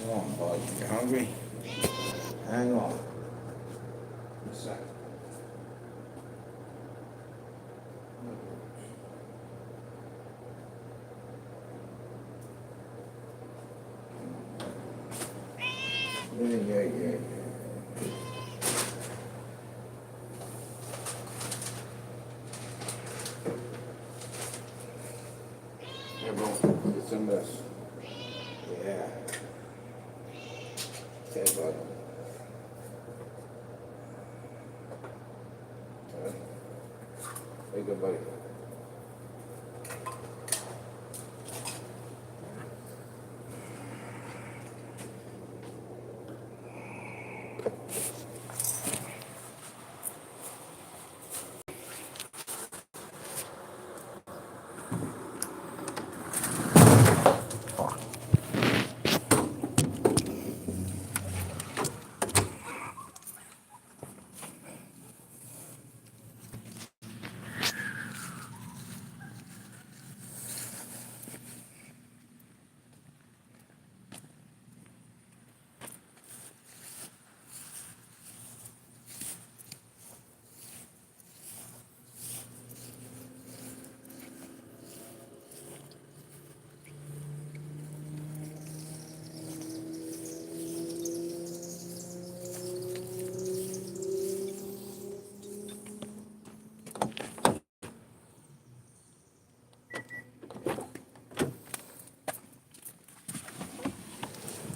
Come on, bud. You hungry? Hang on. A second. Yeah. Here, bro. Get some of this. Yeah. Okay, bud. Okay. Hey, good buddy.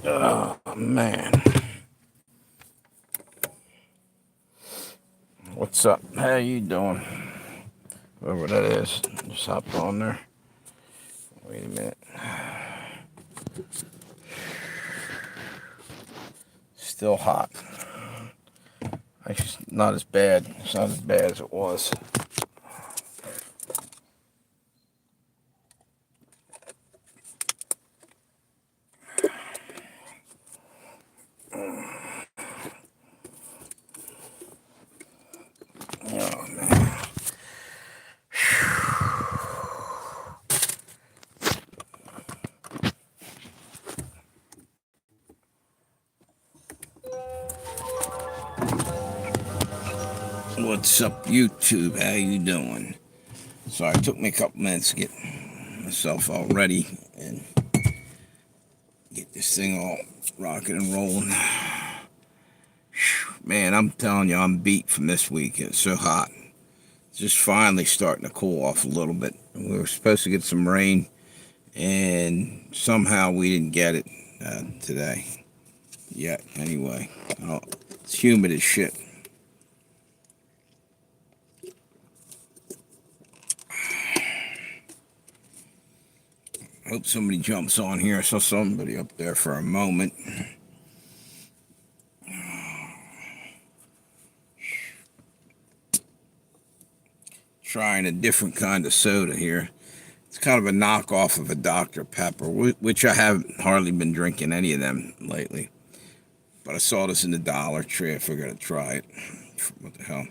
Oh, man. What's up? How you doing? Whoever that is. Just hopped on there. Wait a minute. Still hot. Actually, not as bad. It's not as bad as it was. Oh, man. What's up, YouTube? How you doing? Sorry, it took me a couple minutes to get myself all ready and get this thing all rocking and rolling. Man, I'm telling you, I'm beat from this week. It's so hot. It's just finally starting to cool off a little bit. We were supposed to get some rain, and somehow we didn't get it today yet. Anyway, it's humid as shit. Hope somebody jumps on here. I saw somebody up there for a moment. Trying a different kind of soda here. It's kind of a knockoff of a Dr. Pepper, which I haven't hardly been drinking any of them lately. But I saw this in the Dollar Tree. I figured I'd try it. What the hell?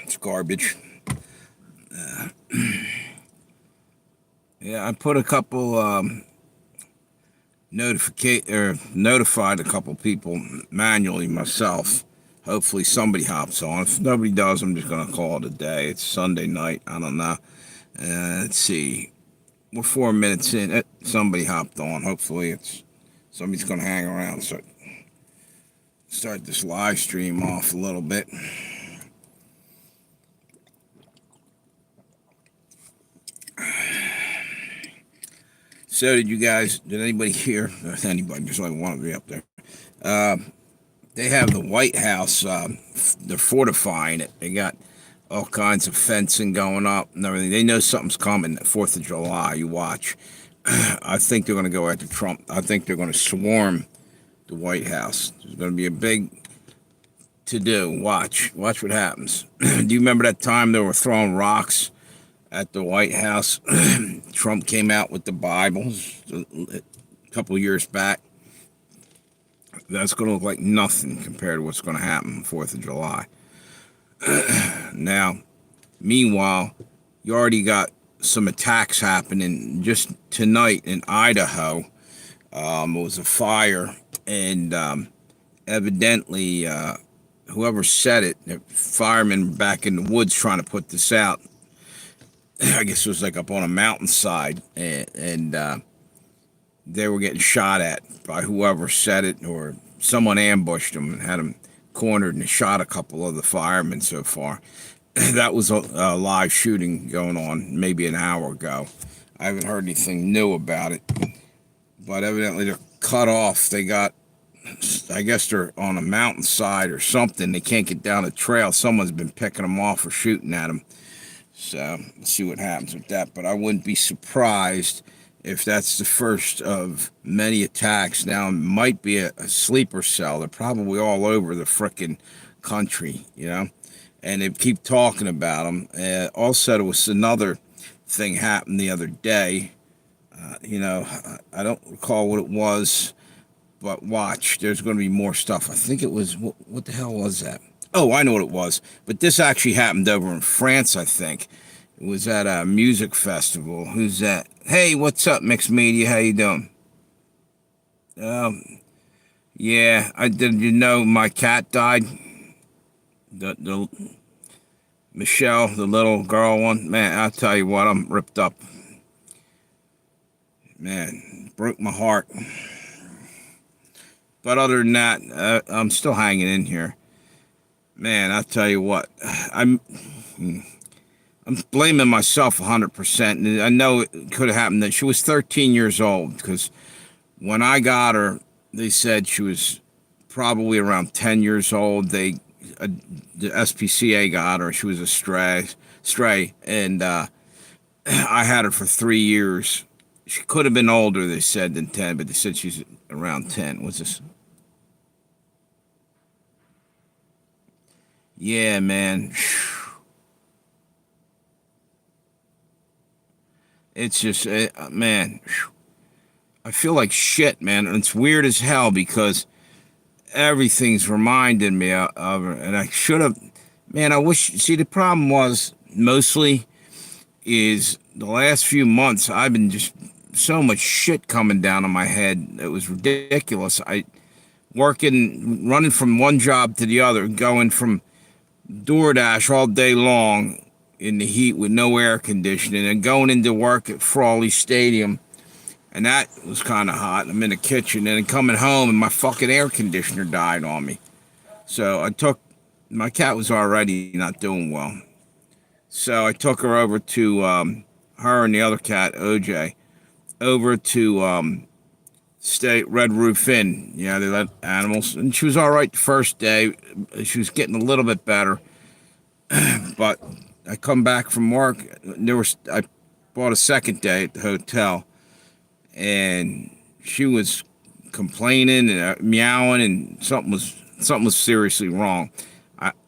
It's garbage. Yeah, I put a couple notified a couple people manually myself. Hopefully somebody hops on. If nobody does, I'm just gonna call it a day. It's Sunday night. I don't know. Let's see. We're 4 minutes in. Somebody hopped on. Hopefully somebody's gonna hang around. Start this live stream off a little bit. So did anybody hear? Anybody, there's only one of you up there. They have the White House, they're fortifying it. They got all kinds of fencing going up and everything. They know something's coming, 4th of July, you watch. I think they're going to go after Trump. I think they're going to swarm the White House. There's going to be a big to-do. Watch what happens. Do you remember that time they were throwing rocks at the White House? Trump came out with the Bible a couple years back. That's going to look like nothing compared to what's going to happen 4th of July. Now, meanwhile, you already got some attacks happening just tonight in Idaho. It was a fire, and evidently, whoever set it, the firemen back in the woods trying to put this out. I guess it was like up on a mountainside, and they were getting shot at by whoever set it, or someone ambushed them and had them cornered and shot a couple of the firemen so far. That was a live shooting going on maybe an hour ago. I haven't heard anything new about it, but evidently they're cut off. They got, I guess they're on a mountainside or something. They can't get down the trail. Someone's been picking them off or shooting at them. So we'll see what happens with that. But I wouldn't be surprised if that's the first of many attacks. Now, it might be a sleeper cell. They're probably all over the frickin' country, you know? And they keep talking about them. Also, there was another thing happened the other day. I don't recall what it was, but watch. There's going to be more stuff. I think it was, what the hell was that? Oh, I know what it was. But this actually happened over in France, I think. It was at a music festival. Who's that? Hey, what's up, Mixed Media? How you doing? Yeah, did you know my cat died? The Michelle, the little girl one. Man, I'll tell you what, I'm ripped up. Man, broke my heart. But other than that, I'm still hanging in here. Man, I'll tell you what, I'm blaming myself 100%. And I know it could have happened that she was 13 years old, because when I got her, they said she was probably around 10 years old. The SPCA got her. She was a stray, and I had her for 3 years. She could have been older, they said, than 10, but they said she's around 10. What's this? Yeah, man. It's just, man, I feel like shit, man. And it's weird as hell because everything's reminding me of her. And I should have, man, I wish, see, the problem was mostly is the last few months, I've been just so much shit coming down on my head. It was ridiculous. Running from one job to the other, going from DoorDash all day long in the heat with no air conditioning, and going into work at Frawley Stadium, and that was kind of hot. I'm in the kitchen, and then coming home, and my fucking air conditioner died on me. So my cat was already not doing well. So I took her over to, her and the other cat, OJ, over to State Red Roof Inn. Yeah, they let animals, and she was all right the first day. She was getting a little bit better, but I come back from work. I bought a second day at the hotel, and she was complaining and meowing, and something was seriously wrong.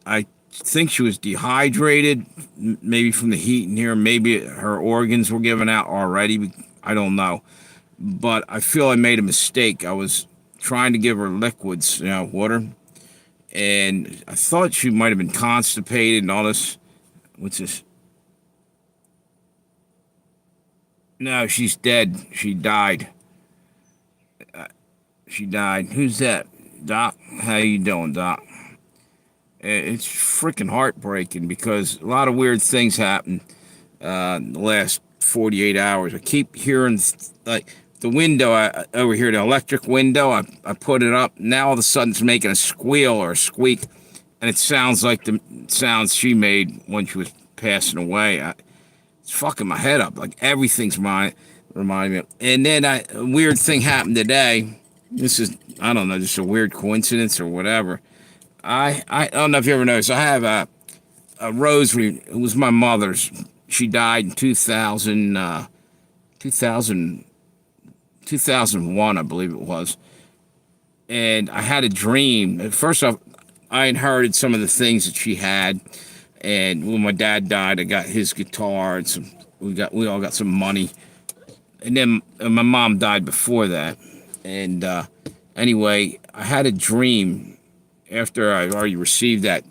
I think she was dehydrated, maybe from the heat in here. Maybe her organs were giving out already. I don't know. But I feel I made a mistake. I was trying to give her liquids, water. And I thought she might have been constipated and all this. What's this? No, she's dead. She died. She died. Who's that? Doc? How you doing, Doc? It's freaking heartbreaking because a lot of weird things happened the last 48 hours. I keep hearing, like, the window over here, the electric window, I put it up. Now all of a sudden it's making a squeal or a squeak, and it sounds like the sounds she made when she was passing away. It's fucking my head up. Like, everything's reminding me of. And then a weird thing happened today. This is, I don't know, just a weird coincidence or whatever. I don't know if you ever noticed, I have a rosary. It was my mother's. She died in 2001, I believe it was. And I had a dream. First off, I inherited some of the things that she had. And when my dad died, I got his guitar and we all got some money. And then my mom died before that. And anyway, I had a dream after I already received that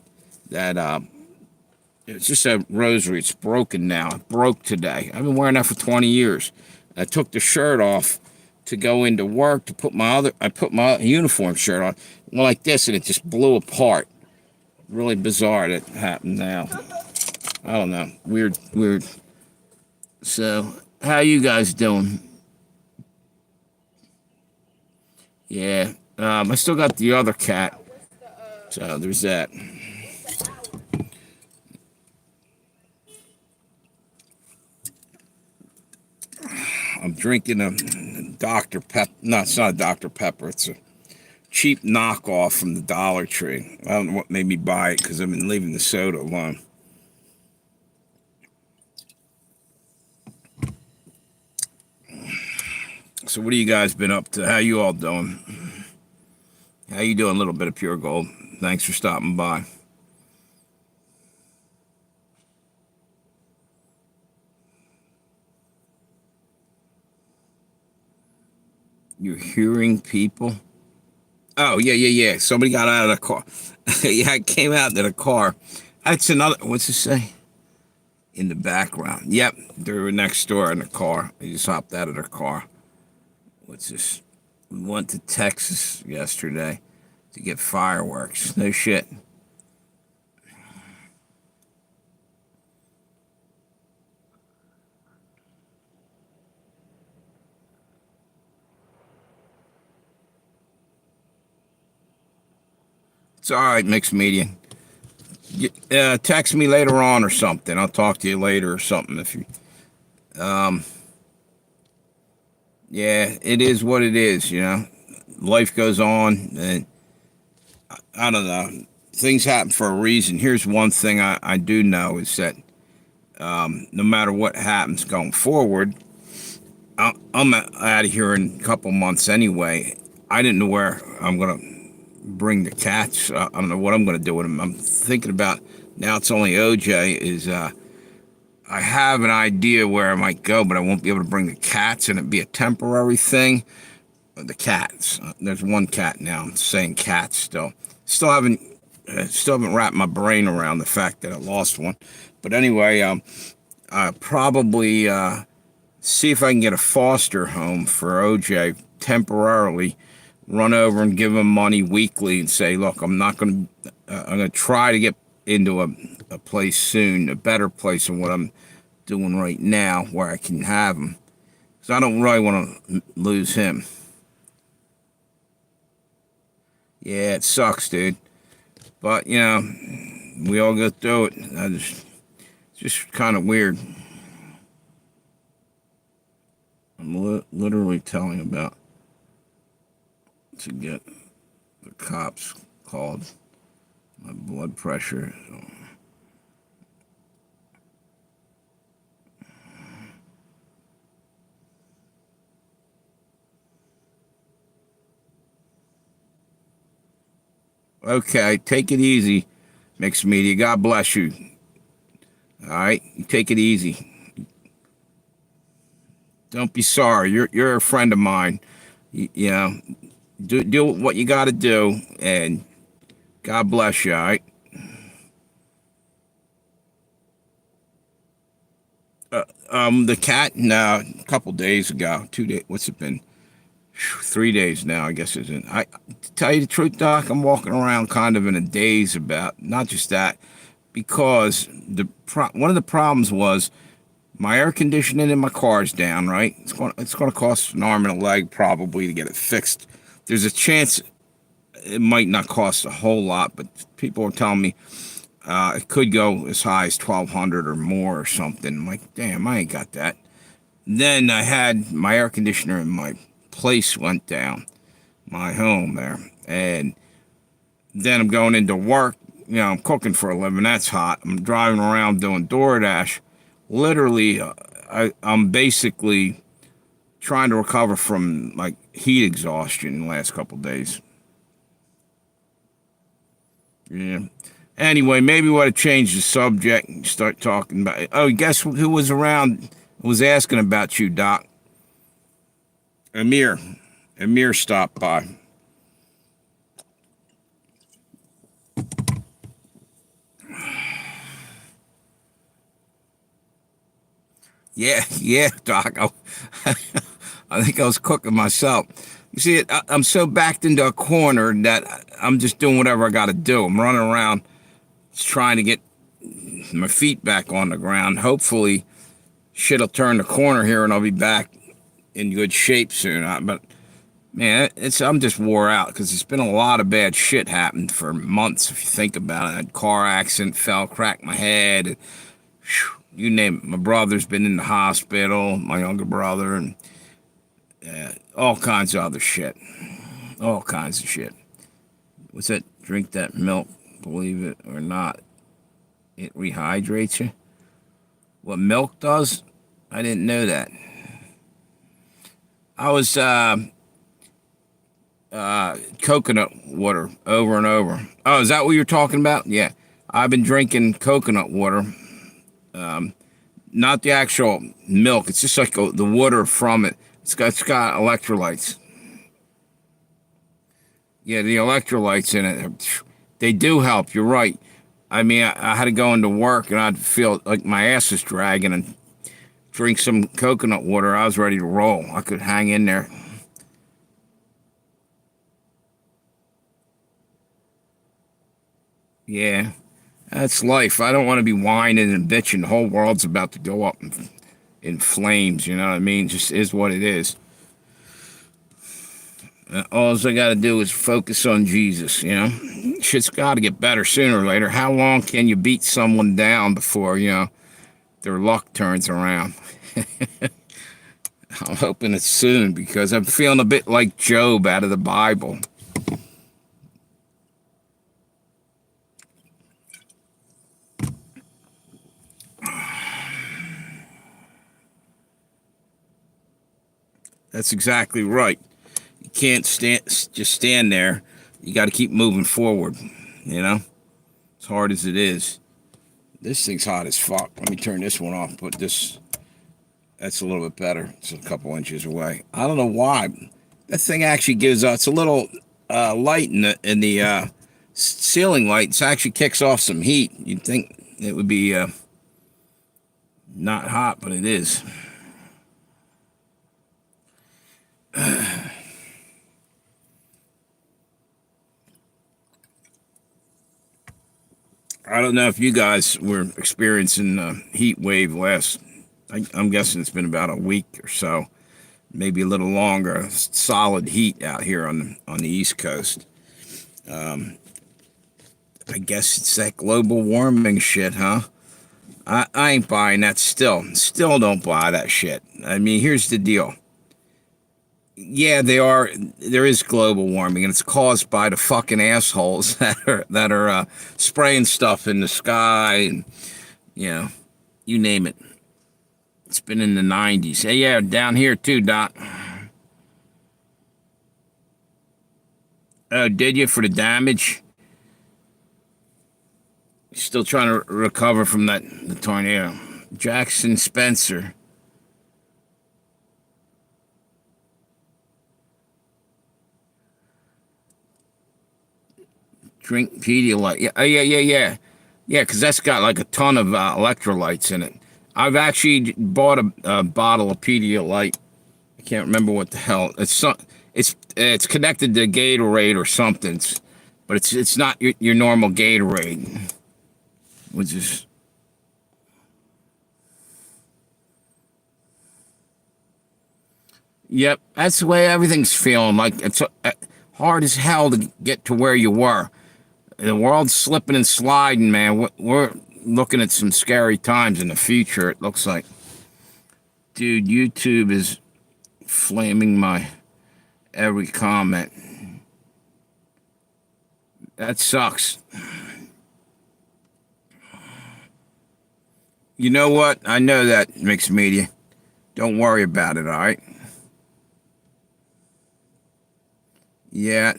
It's just a rosary. It's broken now. It broke today. I've been wearing that for 20 years. I took the shirt off to go into work to put I put my uniform shirt on. Went like this, and it just blew apart. Really bizarre that happened now. I don't know. Weird, weird. So, how you guys doing? Yeah. I still got the other cat. So there's that. I'm drinking a Dr. Pepper. No, it's not a Dr. Pepper. It's a cheap knockoff from the Dollar Tree. I don't know what made me buy it because I've been leaving the soda alone. So what have you guys been up to? How you all doing? How you doing, a little bit of pure gold? Thanks for stopping by. You're hearing people? Oh, yeah. Somebody got out of the car. Yeah, I came out to the car. That's another, what's it say? In the background. Yep, they were next door in the car. They just hopped out of their car. What's this? We went to Texas yesterday to get fireworks. No shit. It's all right, mixed media. Text me later on or something. I'll talk to you later or something if you. Um, yeah, it is what it is. You know, life goes on, and I don't know. Things happen for a reason. Here's one thing I do know is that no matter what happens going forward, I'm out of here in a couple months anyway. I didn't know where I'm gonna bring the cats. I don't know what I'm gonna do with them. I'm thinking about now. It's only OJ. I have an idea where I might go, but I won't be able to bring the cats, and it'd be a temporary thing. The cats. There's one cat now. I'm saying cats still. Still haven't wrapped my brain around the fact that I lost one. But anyway, I probably see if I can get a foster home for OJ temporarily. Run over and give him money weekly and say, look, I'm not going to. I'm going to try to get into a place soon, a better place than what I'm doing right now, where I can have him. Because I don't really want to lose him. Yeah, it sucks, dude. But you know, we all go through it. It's just kind of weird. I'm literally telling about to get the cops called. My blood pressure. Okay, take it easy, mixed media. God bless you. All right, you take it easy. Don't be sorry. You're a friend of mine. You know, do what you got to do, and God bless you. All right. The cat. No, a couple days ago, 2 days. What's it been? 3 days now, I guess it's in. To tell you the truth, Doc, I'm walking around kind of in a daze about not just that, because one of the problems was my air conditioning in my car's down. Right, it's going to cost an arm and a leg probably to get it fixed. There's a chance it might not cost a whole lot, but people are telling me it could go as high as 1,200 or more or something. I'm like, damn, I ain't got that. Then I had my air conditioner in my place went down, my home there, and then I'm going into work. You know, I'm cooking for a living. That's hot. I'm driving around doing DoorDash. Literally, I'm basically trying to recover from like heat exhaustion the last couple of days. Yeah. Anyway, maybe we ought to change the subject and start talking about it. Oh, guess who was around? Was asking about you, Doc. Amir. Amir stopped by. Yeah, yeah, Doc. I think I was cooking myself. You see, I'm so backed into a corner that I'm just doing whatever I got to do. I'm running around just trying to get my feet back on the ground. Hopefully, shit'll turn the corner here and I'll be back in good shape soon. But man, it's I'm just wore out because there's been a lot of bad shit happened for months. If you think about it, I had a car accident, fell, cracked my head. And, whew, you name it. My brother's been in the hospital. My younger brother and all kinds of other shit. All kinds of shit. What's that? Drink that milk. Believe it or not, it rehydrates you. What milk does? I didn't know that. I was coconut water over and over. Oh, is that what you're talking about? Yeah. I've been drinking coconut water. Not the actual milk. It's just like the water from it. It's got electrolytes. Yeah, the electrolytes in it. They do help. You're right. I mean, I had to go into work and I'd feel like my ass is dragging and drink some coconut water. I was ready to roll. I could hang in there. Yeah, that's life. I don't want to be whining and bitching. The whole world's about to go up in flames. You know what I mean? Just is what it is. All I got to do is focus on Jesus. You know, shit's got to get better sooner or later. How long can you beat someone down before their luck turns around? I'm hoping it's soon because I'm feeling a bit like Job out of the Bible. That's exactly right. You can't just stand there. You got to keep moving forward. You know, as hard as it is. This thing's hot as fuck. Let me turn this one off. Put this. That's a little bit better. It's a couple inches away. I don't know why. That thing actually gives us a little light in the ceiling light. It actually kicks off some heat. You'd think it would be not hot, but it is. I don't know if you guys were experiencing a heat wave last. I'm guessing it's been about a week or so, maybe a little longer. Solid heat out here on the East Coast. I guess it's that global warming shit, huh? I ain't buying that still. Still don't buy that shit. I mean, here's the deal. Yeah, there is global warming, and it's caused by the fucking assholes that are spraying stuff in the sky, and you know, you name it. It's been in the 90s. Hey, yeah, down here too, Doc. Oh, did you for the damage? Still trying to recover from the tornado. Jackson Spencer. Drink Pedialyte. Yeah, yeah. Because that's got like a ton of electrolytes in it. I've actually bought a bottle of Pedialyte. I can't remember what the hell. It's connected to Gatorade or something, but it's not your normal Gatorade, which is. Yep, that's the way everything's feeling. Like it's hard as hell to get to where you were. The world's slipping and sliding, man. We're looking at some scary times in the future, it looks like. Dude, YouTube is flaming my every comment. That sucks. You know what? I know that, mixed media. Don't worry about it, all right? Yeah.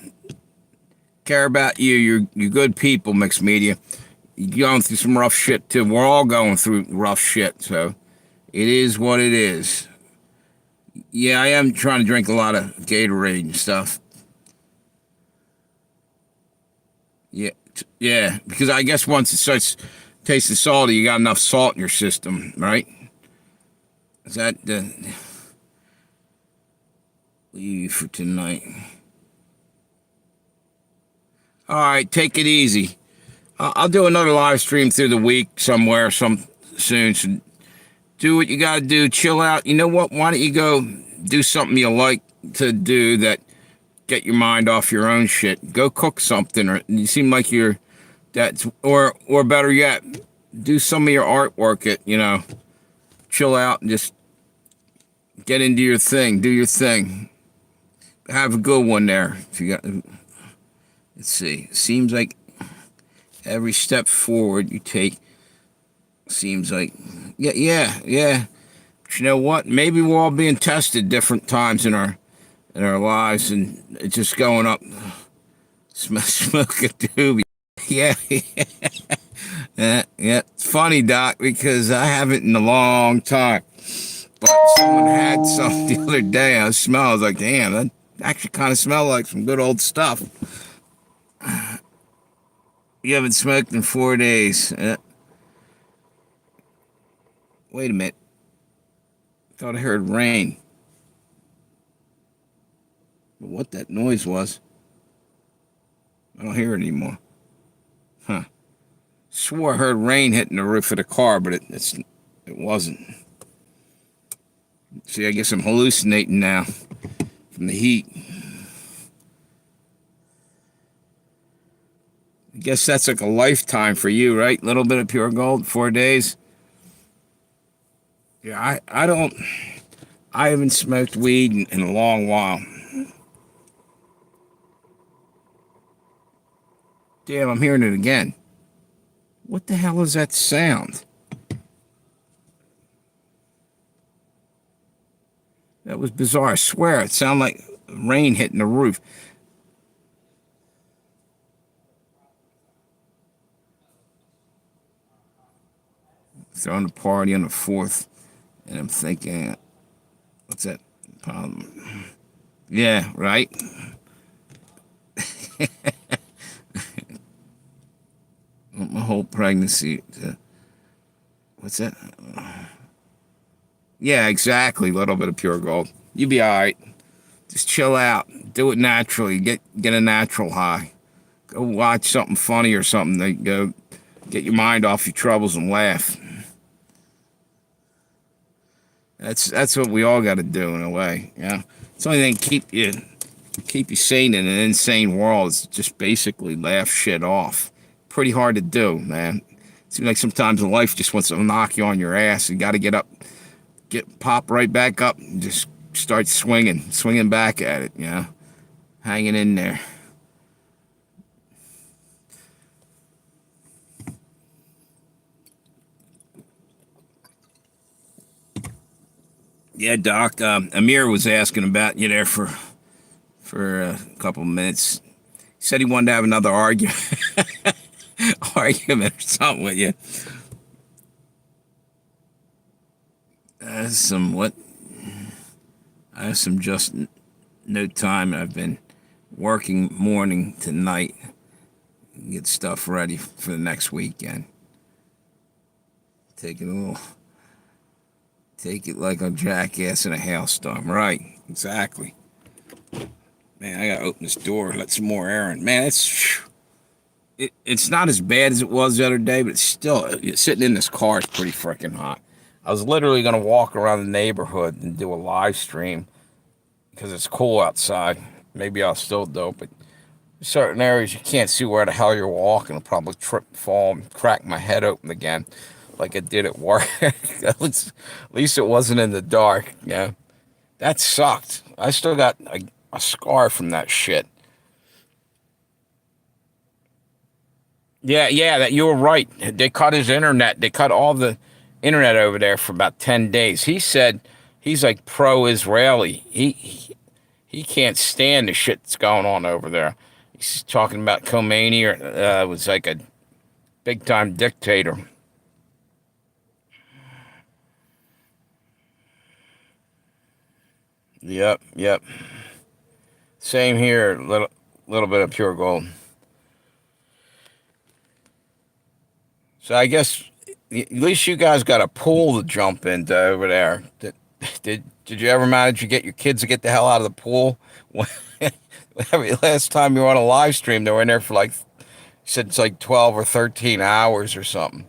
Care about you. You're good people, mixed media. You're going through some rough shit, too. We're all going through rough shit, so it is what it is. Yeah, I am trying to drink a lot of Gatorade and stuff. Yeah, yeah, because I guess once it starts tasting salty, you got enough salt in your system, right? Is that the leave for tonight? All right, take it easy. I'll do another live stream through the week somewhere, soon. So do what you got to do. Chill out. You know what? Why don't you go do something you like to do that get your mind off your own shit? Go cook something, or you seem like you're that's or better yet, do some of your artwork. Chill out and just get into your thing. Do your thing. Have a good one there. If you got, let's see. Seems like every step forward you take seems like yeah. But you know what? Maybe we're all being tested different times in our lives, and it's just going up. Smoke a doobie. Yeah, yeah. It's funny, Doc, because I haven't in a long time. But someone had some the other day. I smelled. I was like, damn, that actually kind of smelled like some good old stuff. You haven't smoked in 4 days. Wait a minute. I thought I heard rain. But what that noise was, I don't hear it anymore. Huh. Swore I heard rain hitting the roof of the car, but it wasn't. See, I guess I'm hallucinating now from the heat. I guess that's like a lifetime for you, right? Little bit of pure gold, 4 days. Yeah, I haven't smoked weed in a long while. Damn, I'm hearing it again. What the hell is that sound? That was bizarre. I swear, it sounded like rain hitting the roof. Throwing a party on the 4th, and I'm thinking, what's that? Yeah, right? My whole pregnancy. What's that? Yeah, exactly. A little bit of pure gold. You be all right. Just chill out. Do it naturally. Get a natural high. Go watch something funny or something. Go get your mind off your troubles and laugh. That's what we all got to do in a way. Yeah, it's the only thing keep you sane in an insane world is just basically laugh shit off. Pretty hard to do, man. Seems like sometimes life just wants to knock you on your ass. You got to get up, pop right back up, and just start swinging back at it. Hanging in there. Yeah, Doc. Amir was asking about you there for a couple of minutes. He said he wanted to have another argument or something with you. Some what? I have some just no time. I've been working morning to night, get stuff ready for the next weekend. Take it like a jackass in a hailstorm. Right, exactly. Man, I gotta open this door, let some more air in. Man, it's not as bad as it was the other day, but it's still sitting in this car is pretty freaking hot. I was literally gonna walk around the neighborhood and do a live stream because it's cool outside. Maybe I'll still do it, but certain areas you can't see where the hell you're walking. I'll probably trip, fall, and crack my head open again, like it did at work. At least it wasn't in the dark. Yeah, that sucked. I still got a scar from that shit. Yeah, that you were right. They cut his internet. They cut all the internet over there for about 10 days. He said he's like pro-Israeli. He can't stand the shit that's going on over there. He's talking about Khomeini was like a big time dictator. Yep. Same here. Little bit of pure gold. So I guess At least you guys got a pool to jump into over there. Did you ever manage to get your kids to get the hell out of the pool? Last time you were on a live stream, they were in there for like, said it's like 12 or 13 hours or something.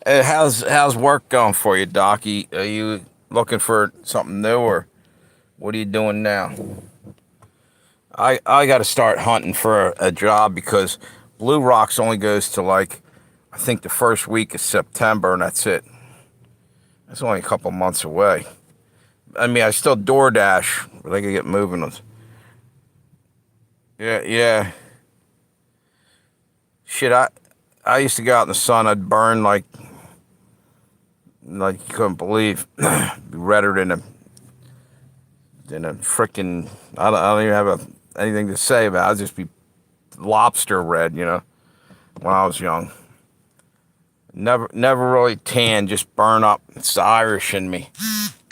How's work going for you, Docky? Are you looking for something new, or what are you doing now? I got to start hunting for a job because Blue Rocks only goes to like, I think the first week of September, and that's it. That's only a couple months away. I mean, I still DoorDash, but I can get moving. Yeah, yeah. Shit, I used to go out in the sun. I'd burn like you couldn't believe. Be redder than a freaking. I don't even have anything to say about it. I'd just be lobster red, when I was young. Never really tan, just burn up. It's the Irish in me.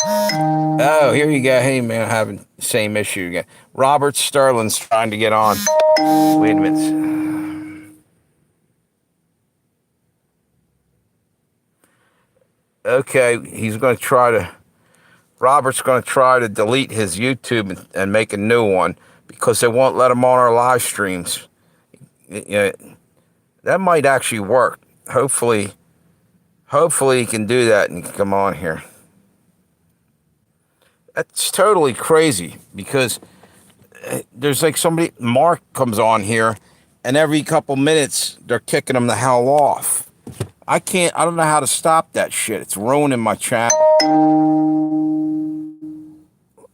Oh, here you go. Hey, man, I'm having the same issue again. Robert Sterling's trying to get on. Wait a minute. Okay, Robert's going to try to delete his YouTube and make a new one because they won't let him on our live streams. That might actually work. Hopefully he can do that and come on here. That's totally crazy because there's like Mark comes on here, and every couple minutes they're kicking him the hell off. I don't know how to stop that shit. It's ruining my channel.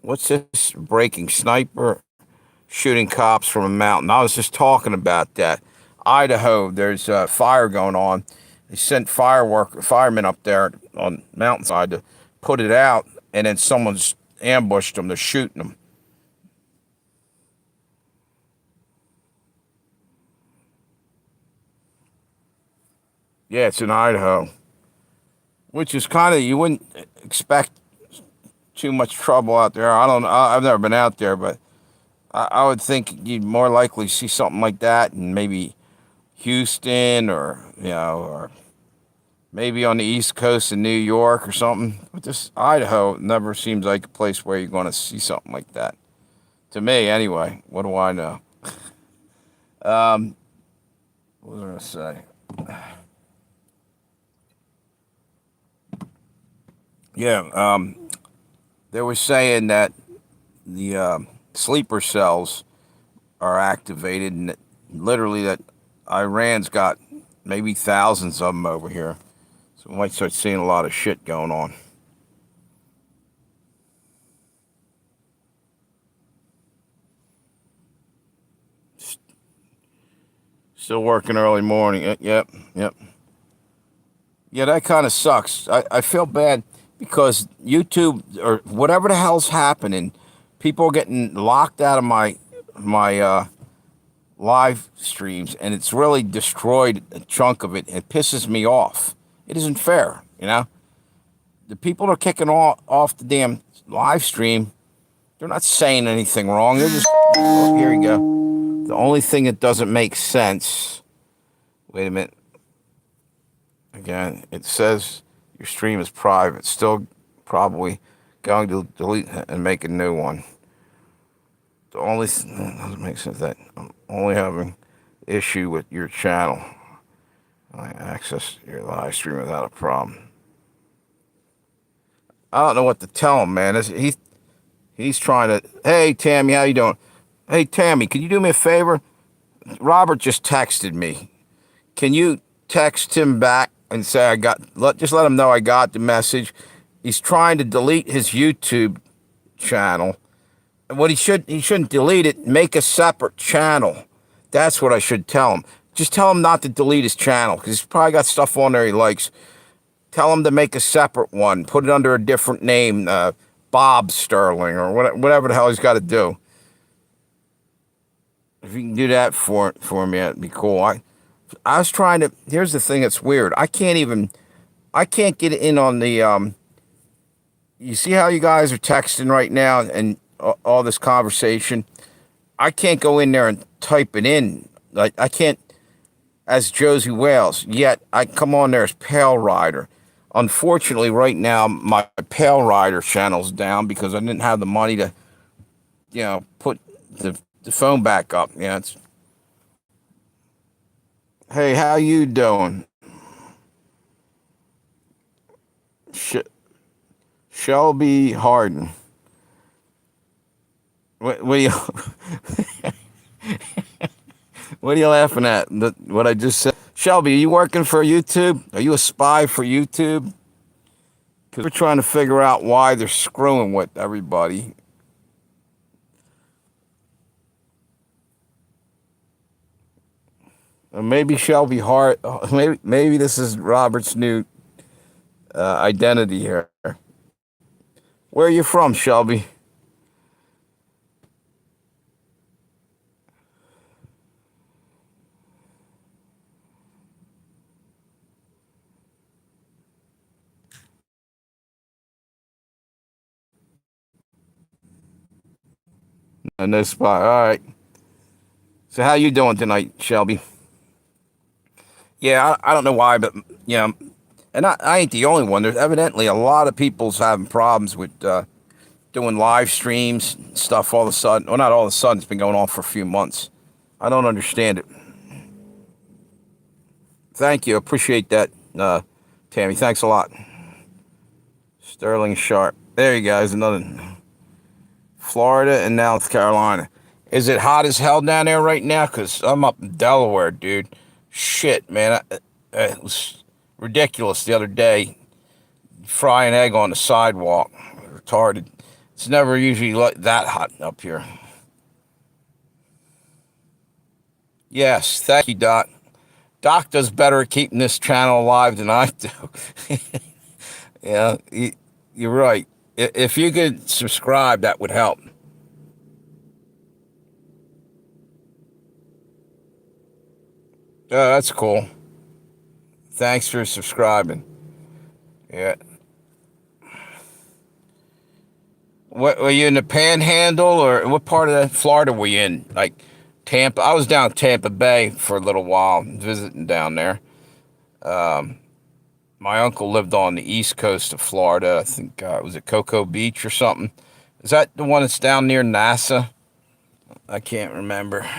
What's this? Breaking sniper shooting cops from a mountain. I was just talking about that. Idaho, there's a fire going on. They sent firemen up there on mountainside to put it out, and then someone's ambushed them. They're shooting them. Yeah, it's in Idaho, which is kind of, you wouldn't expect too much trouble out there. I don't know. I've never been out there, but I would think you'd more likely see something like that in maybe Houston or maybe on the East Coast in New York or something. But this Idaho never seems like a place where you're going to see something like that. To me, anyway. What do I know? What was I going to say? Yeah, they were saying that the sleeper cells are activated, and literally that Iran's got maybe thousands of them over here. So we might start seeing a lot of shit going on. Still working early morning. Yep, yep. Yeah, that kind of sucks. I feel bad because YouTube or whatever the hell's happening, people are getting locked out of my live streams, and it's really destroyed a chunk of it. It pisses me off. It isn't fair. The people that are kicking off the damn live stream, they're not saying anything wrong. They're just, oh, here you go. The only thing that doesn't make sense, wait a minute. Again, it says your stream is private. Still probably going to delete and make a new one. The only thing that doesn't make sense that I'm only having issue with your channel. I access your live stream without a problem. I don't know what to tell him, man. He's trying to. Hey, Tammy, how you doing? Hey, Tammy, can you do me a favor? Robert just texted me. Can you text him back and say just let him know I got the message. He's trying to delete his YouTube channel. And what he shouldn't delete it, make a separate channel. That's what I should tell him. Just tell him not to delete his channel because he's probably got stuff on there he likes. Tell him to make a separate one. Put it under a different name, Bob Sterling or whatever the hell he's got to do. If you can do that for me, that'd be cool. I was trying to. Here's the thing that's weird. I can't get in on the. You see how you guys are texting right now and all this conversation? I can't go in there and type it in Like I can't as Josey Wales. Yet I come on there as Pale Rider. Unfortunately, right now my Pale Rider channel's down because I didn't have the money to, put the phone back up. Yeah, it's hey, how you doing? Sh- Shelby Harden. What are you what are you laughing at? What I just said? Shelby, are you working for YouTube? Are you a spy for YouTube? Because we're trying to figure out why they're screwing with everybody. Maybe Shelby Hart. Maybe this is Robert's new identity here. Where are you from, Shelby? No spy. All right. So how you doing tonight, Shelby? Yeah, I don't know why, but and I ain't the only one. There's evidently a lot of people's having problems with doing live streams and stuff all of a sudden. Well, not all of a sudden. It's been going on for a few months. I don't understand it. Thank you. Appreciate that, Tammy. Thanks a lot. Sterling Sharp. There you guys. Another Florida and now North Carolina. Is it hot as hell down there right now? Because I'm up in Delaware, dude. Shit, man. It was ridiculous the other day. Fry an egg on the sidewalk. Retarded. It's never usually that hot up here. Yes, thank you, Doc. Doc does better at keeping this channel alive than I do. Yeah, you're right. If you could subscribe, that would help. That's cool. Thanks for subscribing. Yeah. What were you in the Panhandle, or what part of Florida were you in? Like Tampa? I was down Tampa Bay for a little while, visiting down there. My uncle lived on the east coast of Florida. I think was it Cocoa Beach or something? Is that the one that's down near NASA? I can't remember.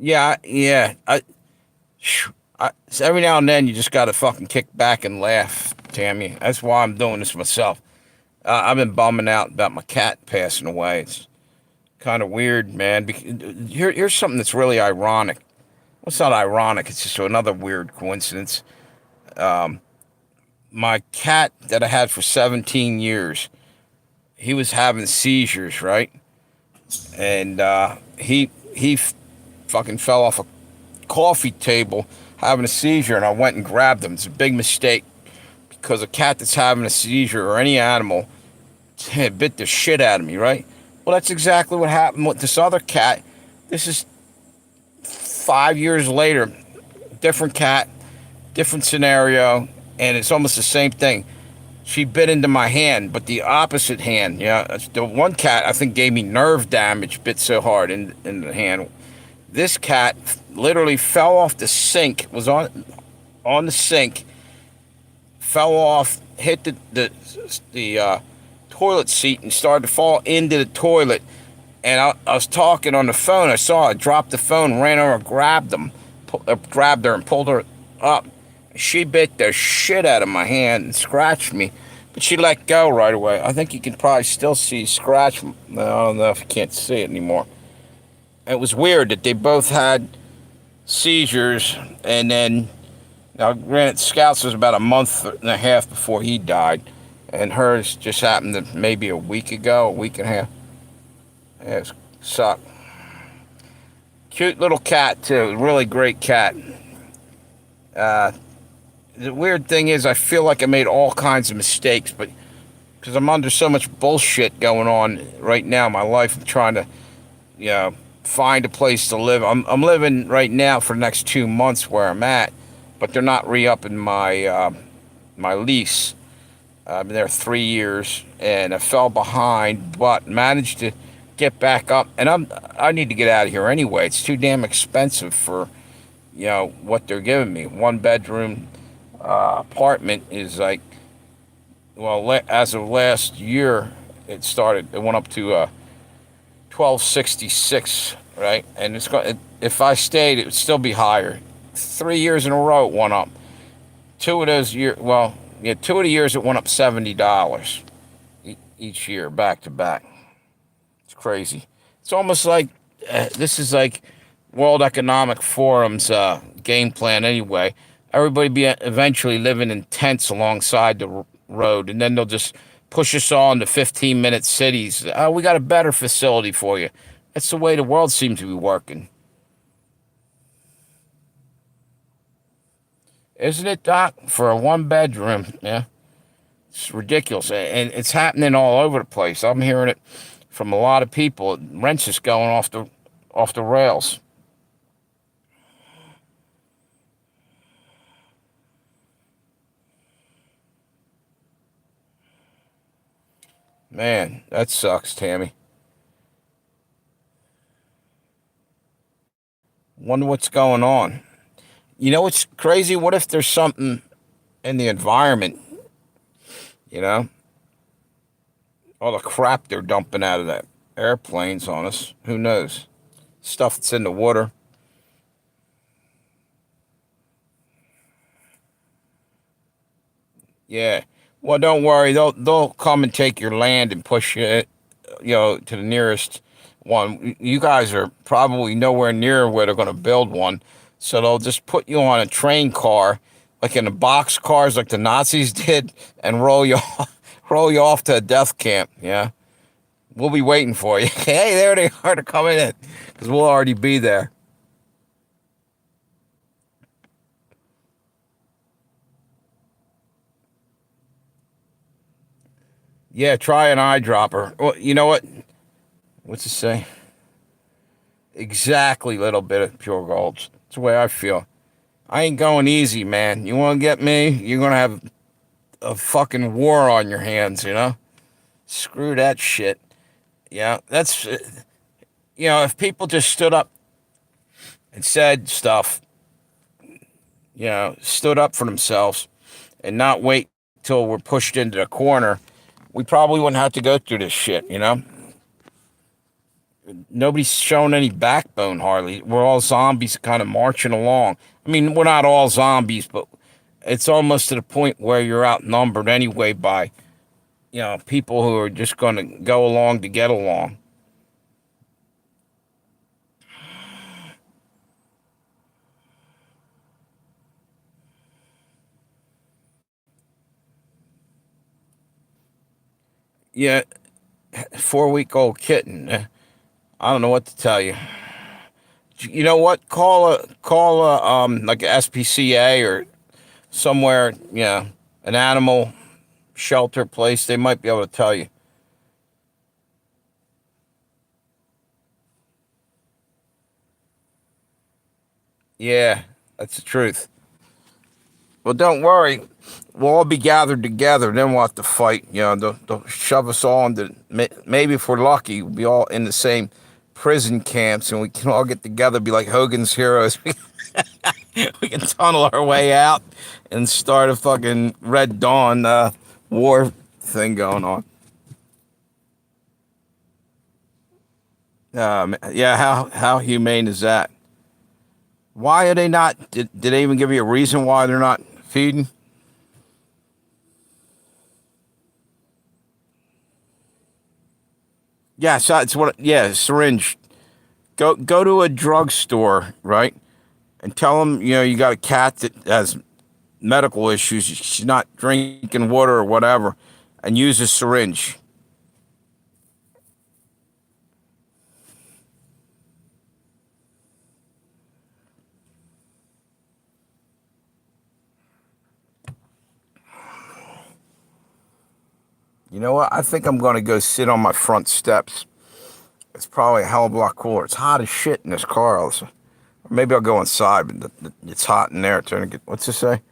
Yeah, yeah. So every now and then you just got to fucking kick back and laugh, Tammy. That's why I'm doing this myself. I've been bumming out about my cat passing away. It's kind of weird, man. Here's something that's really ironic. Well, it's not ironic. It's just another weird coincidence. My cat that I had for 17 years, he was having seizures, right? And he fucking fell off a coffee table having a seizure, and I went and grabbed him. It's a big mistake because a cat that's having a seizure or any animal bit the shit out of me, right? Well, that's exactly what happened with this other cat. This is 5 years later, different cat, different scenario, and it's almost the same thing. She bit into my hand, but the opposite hand. Yeah, the one cat I think gave me nerve damage, bit so hard in the hand. This cat literally fell off the sink, was on the sink, fell off, hit the toilet seat, and started to fall into the toilet. And I was talking on the phone. I saw her drop the phone, ran over, grabbed her, and pulled her up. She bit the shit out of my hand and scratched me, but she let go right away. I think you can probably still see scratch. I don't know if you can't see it anymore. It was weird that they both had seizures, and then now granted, Scouts was about a month and a half before he died, and hers just happened to maybe a week ago, a week and a half. Yeah, it sucked. Cute little cat too, really great cat. Uh, the weird thing is, I feel like I made all kinds of mistakes, but because I'm under so much bullshit going on right now in my life, I'm trying to, you know, find a place to live. I'm living right now for the next 2 months where I'm at, but they're not re-upping my my lease. I've been there 3 years, and I fell behind, but managed to get back up. And I need to get out of here anyway. It's too damn expensive for what they're giving me. One bedroom apartment is like, well, as of last year, it went up to 1266, right? And if I stayed, it would still be higher. 3 years in a row it went up. Two of those years, well, yeah, 2 of the years it went up $70 each year, back to back. It's crazy. It's almost like this is like World Economic Forum's game plan anyway. Everybody be eventually living in tents alongside the road, and then they'll just push us all into 15-minute cities. We got a better facility for you. That's the way the world seems to be working. Isn't it, Doc? For a one bedroom, yeah. It's ridiculous. And it's happening all over the place. I'm hearing it from a lot of people. Rents is going off the rails. Man, that sucks, Tammy. Wonder what's going on. You know what's crazy? What if there's something in the environment, you know? All the crap they're dumping out of that airplanes on us. Who knows? Stuff that's in the water. Yeah. Well, don't worry. They'll come and take your land and push it, to the nearest one. You guys are probably nowhere near where they're going to build one, so they'll just put you on a train car, like in the box cars, like the Nazis did, and roll you off to a death camp. Yeah, we'll be waiting for you. Hey, there they are. They're coming in because we'll already be there. Yeah, try an eyedropper. Well, you know what? What's it say? Exactly, little bit of pure gold. That's the way I feel. I ain't going easy, man. You want to get me? You're gonna have a fucking war on your hands. Screw that shit. Yeah, that's if people just stood up and said stuff, stood up for themselves and not wait till we're pushed into the corner, we probably wouldn't have to go through this shit. Nobody's shown any backbone hardly. We're all zombies kind of marching along. I mean, we're not all zombies, but it's almost to the point where you're outnumbered anyway by, people who are just going to go along to get along. Yeah, 4-week-old kitten. I don't know what to tell you. You know what? Call a like a SPCA or somewhere, an animal shelter place. They might be able to tell you. Yeah, that's the truth. Well, don't worry. We'll all be gathered together. Then we'll have to fight. They'll shove us all into. Maybe if we're lucky, we'll be all in the same prison camps, and we can all get together, be like Hogan's Heroes. We can tunnel our way out and start a fucking Red Dawn war thing going on. Yeah, how humane is that? Why are they not? Did they even give you a reason why they're not feeding? Yeah, so it's what. Yeah, syringe. Go to a drugstore, right, and tell them you got a cat that has medical issues. She's not drinking water or whatever, and use a syringe. You know what? I think I'm going to go sit on my front steps. It's probably a hell of a lot cooler. It's hot as shit in this car. Also. Or maybe I'll go inside, but it's hot in there. What's it say?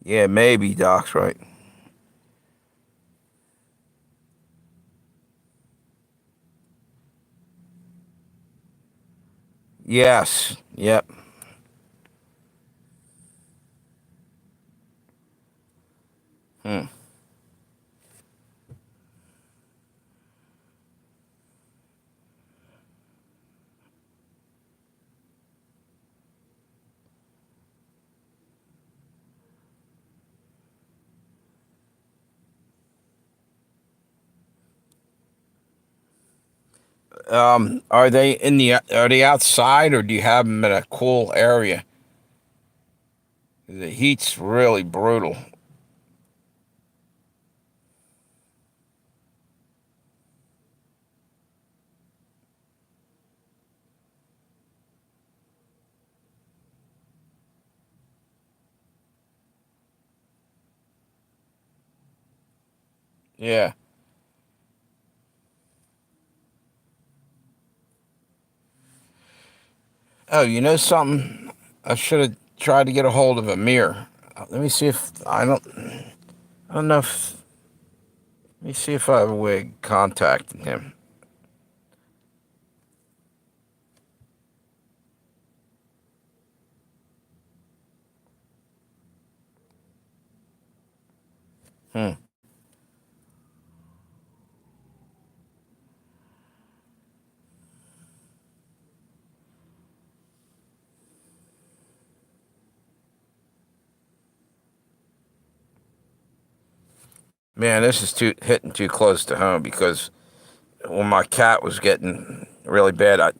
Yeah, maybe Doc's right. Yes. Yep. Hmm. Are they in the? Are they outside, or do you have them in a cool area? The heat's really brutal. Yeah. Oh, you know something? I should have tried to get a hold of Amir. Let me see if I don't. I don't know if. Let me see if I have a way of contacting him. Hmm. Man, this is too hitting too close to home because when my cat was getting really bad,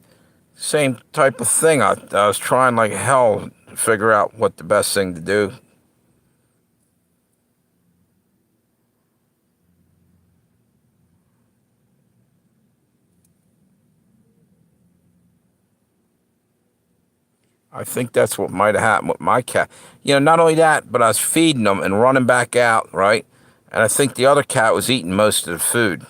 same type of thing. I was trying like hell to figure out what the best thing to do. I think that's what might have happened with my cat. You know, not only that, but I was feeding them and running back out, right? And I think the other cat was eating most of the food.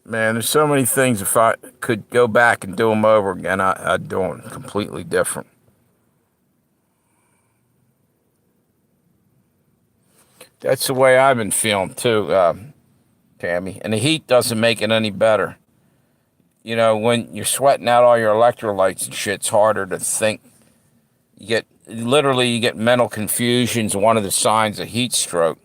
Man, there's so many things. If I could go back and do them over again, I'd do them completely different. That's the way I've been feeling too, Tammy. And the heat doesn't make it any better. You know, when you're sweating out all your electrolytes and shit, it's harder to think. You get mental confusions. One of the signs of heat stroke.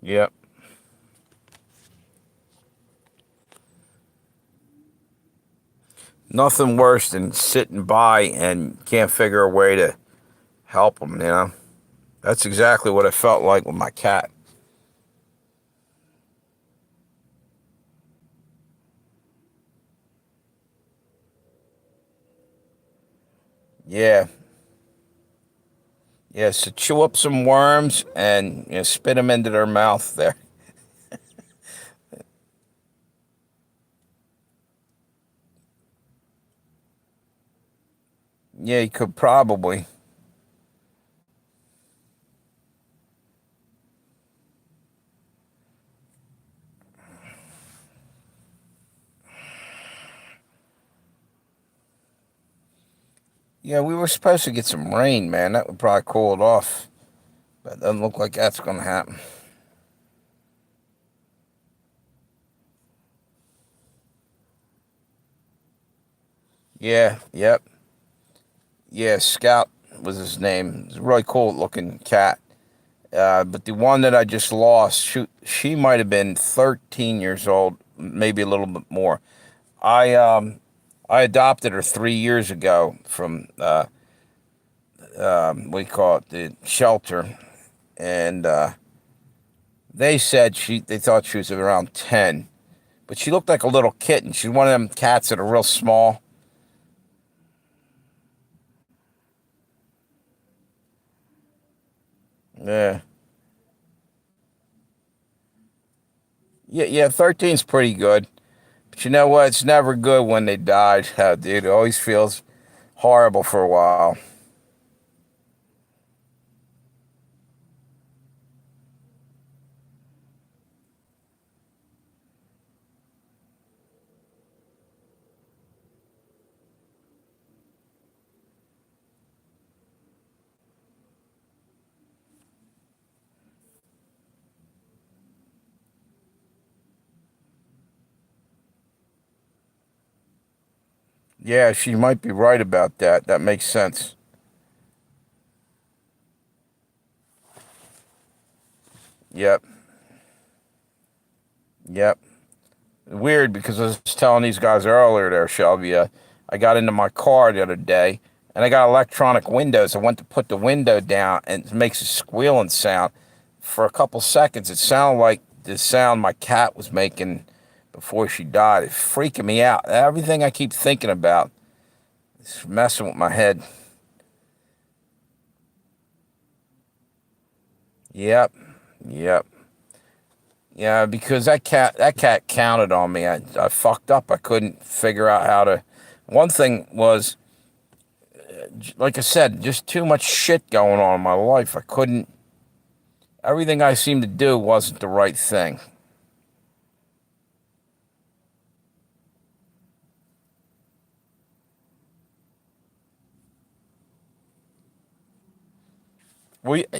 Yep. Nothing worse than sitting by and can't figure a way to help them. You know, that's exactly what it felt like with my cat. Yeah. Yeah, so chew up some worms and spit them into their mouth there. Yeah, you could probably. Yeah, we were supposed to get some rain, man. That would probably cool it off. But it doesn't look like that's going to happen. Yeah, yep. Yeah, Scout was his name. It's a really cool looking cat. But the one that I just lost, she might have been 13 years old, maybe a little bit more. I um, I adopted her 3 years ago from what do you call it, the shelter, and they thought she was around 10, but she looked like a little kitten. She's one of them cats that are real small. Yeah. Yeah, yeah, 13's pretty good. But you know what? It's never good when they died, dude. It always feels horrible for a while. Yeah, she might be right about that. That makes sense. Yep, yep. Weird because I was telling these guys earlier there, Shelby. I got into my car the other day and I got electronic windows. I went to put the window down and it makes a squealing sound. For a couple seconds, it sounded like the sound my cat was making before she died. It's freaking me out. Everything I keep thinking about is messing with my head. Yep, yep. Yeah, because that cat counted on me. I fucked up. I couldn't figure out how to. One thing was, like I said, just too much shit going on in my life. I couldn't. Everything I seemed to do wasn't the right thing.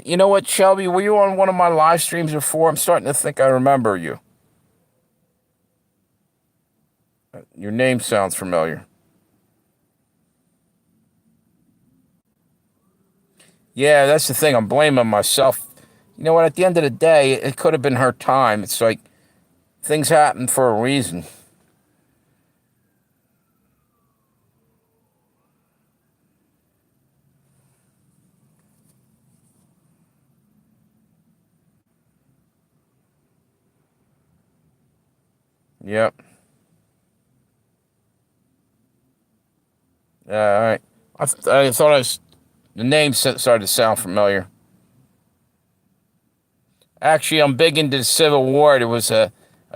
You know what, Shelby? Were you on one of my live streams before? I'm starting to think I remember you. Your name sounds familiar. Yeah, that's the thing. I'm blaming myself. You know what? At the end of the day, it could have been her time. It's like things happen for a reason. Yep. Yeah, all right. I thought the name started to sound familiar. Actually, I'm big into the Civil War. There was a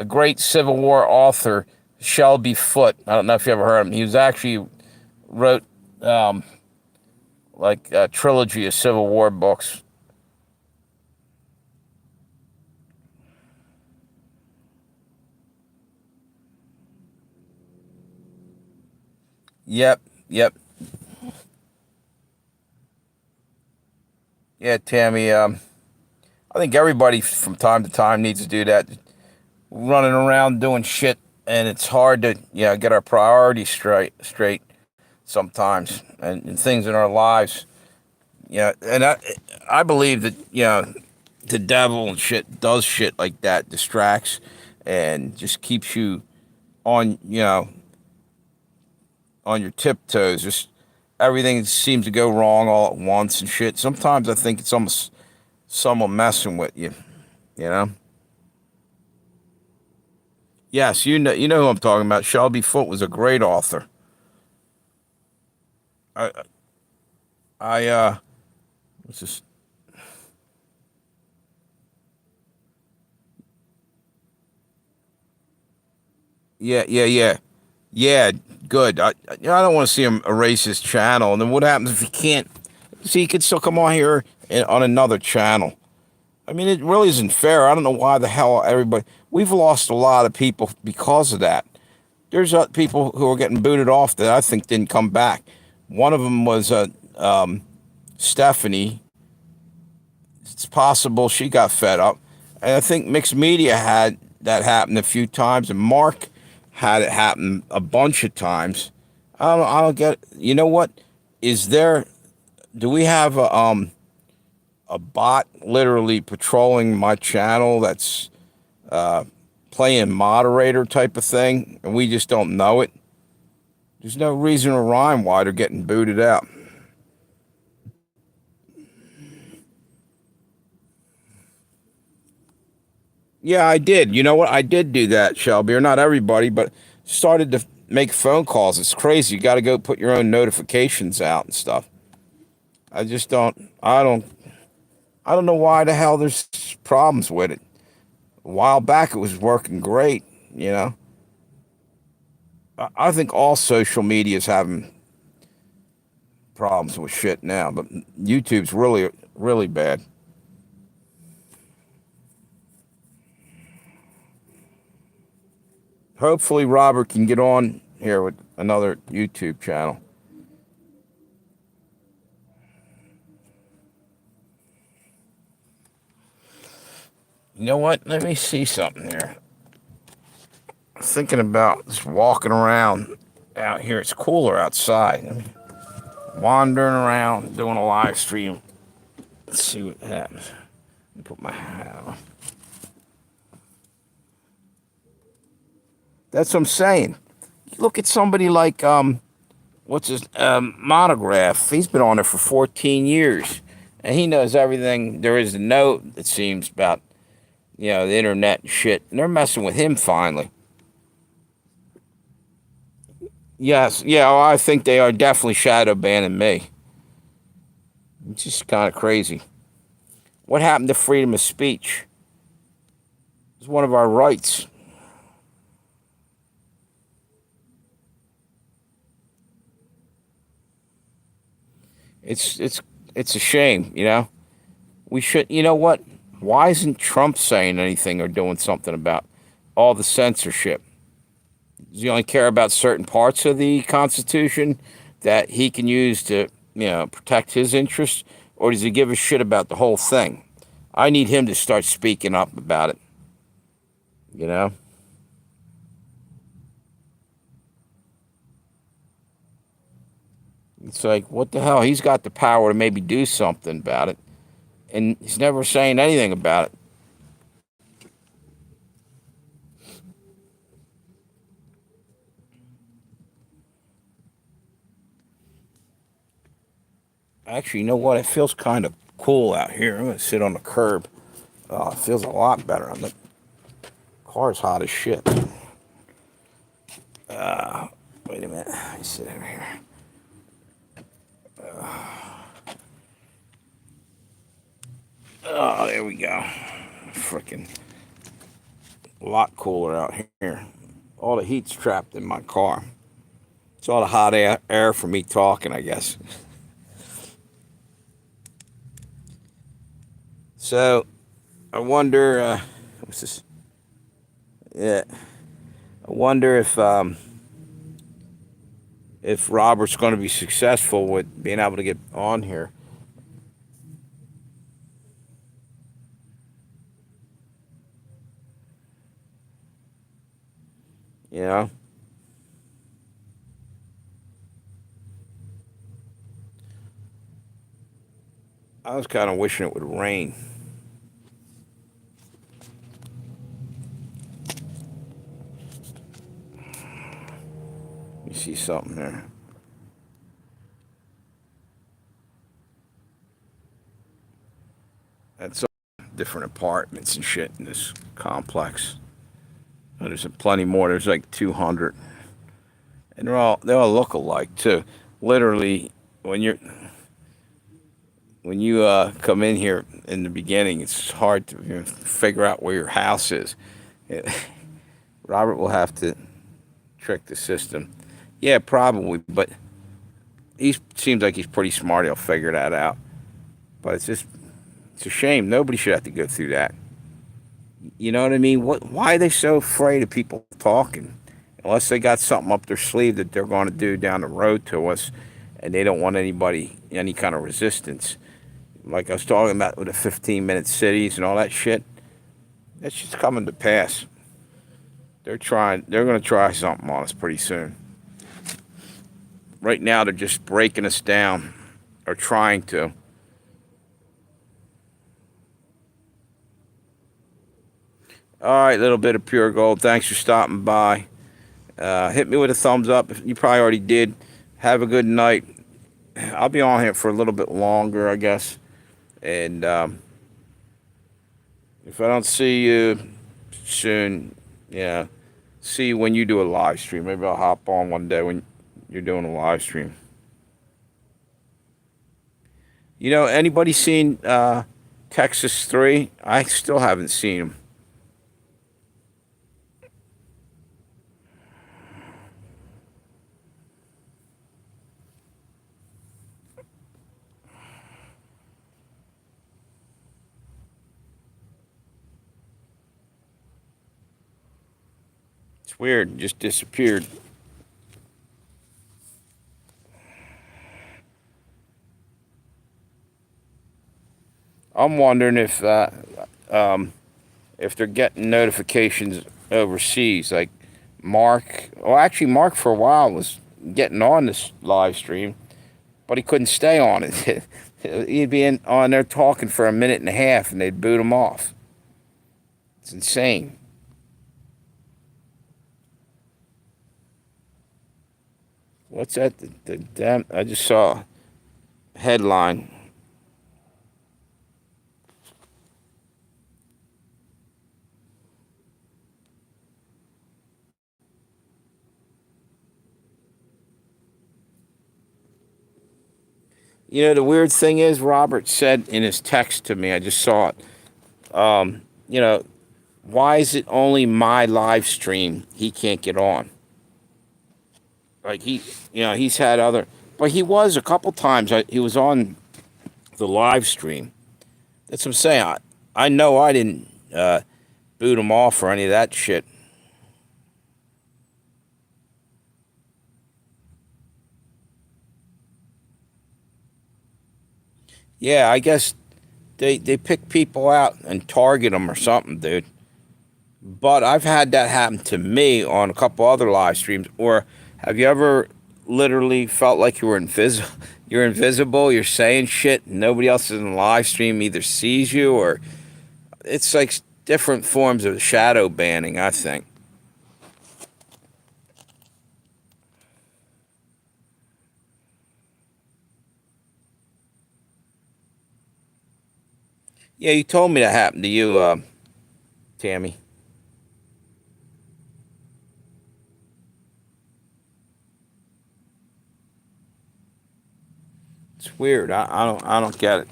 great Civil War author, Shelby Foote. I don't know if you ever heard of him. He was actually wrote um, like a trilogy of Civil War books. Yep, yep. Yeah, Tammy. I think everybody from time to time needs to do that. Running around doing shit, and it's hard to get our priorities straight sometimes, and things in our lives. Yeah, and I believe that the devil and shit does shit like that, distracts, and just keeps you on on your tiptoes. Just everything seems to go wrong all at once and shit. Sometimes I think it's almost someone messing with you. You know. Yes, you know who I'm talking about. Shelby Foote was a great author. I I it's just yeah, yeah, yeah. Yeah, good. I don't want to see him erase his channel. And then what happens if he can't? See, he could still come on here on another channel. I mean, it really isn't fair. I don't know why the hell everybody. We've lost a lot of people because of that. There's people who are getting booted off that I think didn't come back. One of them was Stephanie. It's possible she got fed up. And I think mixed media had that happen a few times, and Mark had it happen a bunch of times. I don't get. You know what? Is there? Do we have a bot literally patrolling my channel that's playing moderator type of thing, and we just don't know it? There's no reason or rhyme why they're getting booted out. Yeah, I did. You know what? I did do that, Shelby. Or not everybody, but started to make phone calls. It's crazy. You got to go put your own notifications out and stuff. I just don't. I don't. I don't know why the hell there's problems with it. A while back it was working great, you know. I think all social media is having problems with shit now, but YouTube's really, really bad. Hopefully, Robert can get on here with another YouTube channel. You know what? Let me see something here. Thinking about just walking around out here. It's cooler outside. Wandering around, doing a live stream. Let's see what happens. Let me put my hat on. That's what I'm saying. Look at somebody like what's his Monograph. He's been on it for 14 years, and he knows everything there is to know. It seems about the internet and shit. And they're messing with him finally. Yes, yeah, well, I think they are definitely shadow banning me. It's just kind of crazy. What happened to freedom of speech? It's one of our rights. It's it's it's a shame, you know. We should, you know what? Why isn't Trump saying anything or doing something about all the censorship? Does he only care about certain parts of the Constitution that he can use to, protect his interests, or does he give a shit about the whole thing? I need him to start speaking up about it. You know, it's like what the hell? He's got the power to maybe do something about it, and he's never saying anything about it. Actually, you know what? It feels kind of cool out here. I'm gonna sit on the curb. It feels a lot better. The car's hot as shit. Wait a minute. Let me sit over here. Oh, there we go. Freaking a lot cooler out here. All the heat's trapped in my car. It's all the hot air from me talking, I guess. So I wonder. What's this? Yeah, I wonder if Robert's going to be successful with being able to get on here. You know, I was kind of wishing it would rain. You see something there? That's all different apartments and shit in this complex. Oh, there's plenty more. There's like 200, and they all look alike too. Literally, when you're when you come in here in the beginning, it's hard to figure out where your house is. It, Robert will have to trick the system. Yeah, probably, but he seems like he's pretty smart. He'll figure that out. But it's a shame. Nobody should have to go through that. You know what I mean? Why are they so afraid of people talking? Unless they got something up their sleeve that they're going to do down the road to us, and they don't want any kind of resistance. Like I was talking about with the 15-minute cities and all that shit. That's just coming to pass. They're trying. They're going to try something on us pretty soon. Right now, they're just breaking us down, or trying to. All right, little bit of pure gold. Thanks for stopping by. Hit me with a thumbs up. You probably already did. Have a good night. I'll be on here for a little bit longer, I guess. And if I don't see you soon, yeah, see you when you do a live stream. Maybe I'll hop on one day when you're doing a live stream. Anybody seen Texas 3. I still haven't seen him. It's weird. Just disappeared. I'm wondering if they're getting notifications overseas. Like Mark, well, actually, Mark for a while was getting on this live stream, but he couldn't stay on it. He'd be on there talking for a minute and a half, and they'd boot him off. It's insane. What's that? The damn! I just saw a headline. You know, the weird thing is, Robert said in his text to me, I just saw it. You know, why is it only my live stream he can't get on? Like he's had other, but he was a couple times. He was on the live stream. That's what I'm saying. I know I didn't boot him off or any of that shit. Yeah, I guess they pick people out and target them or something, dude. But I've had that happen to me on a couple other live streams. Or have you ever literally felt like you were invisible? You're invisible. You're saying shit. And nobody else in the live stream either sees you or it's like different forms of shadow banning. I think. Yeah, you told me that happened to you, Tammy. It's weird. I don't get it.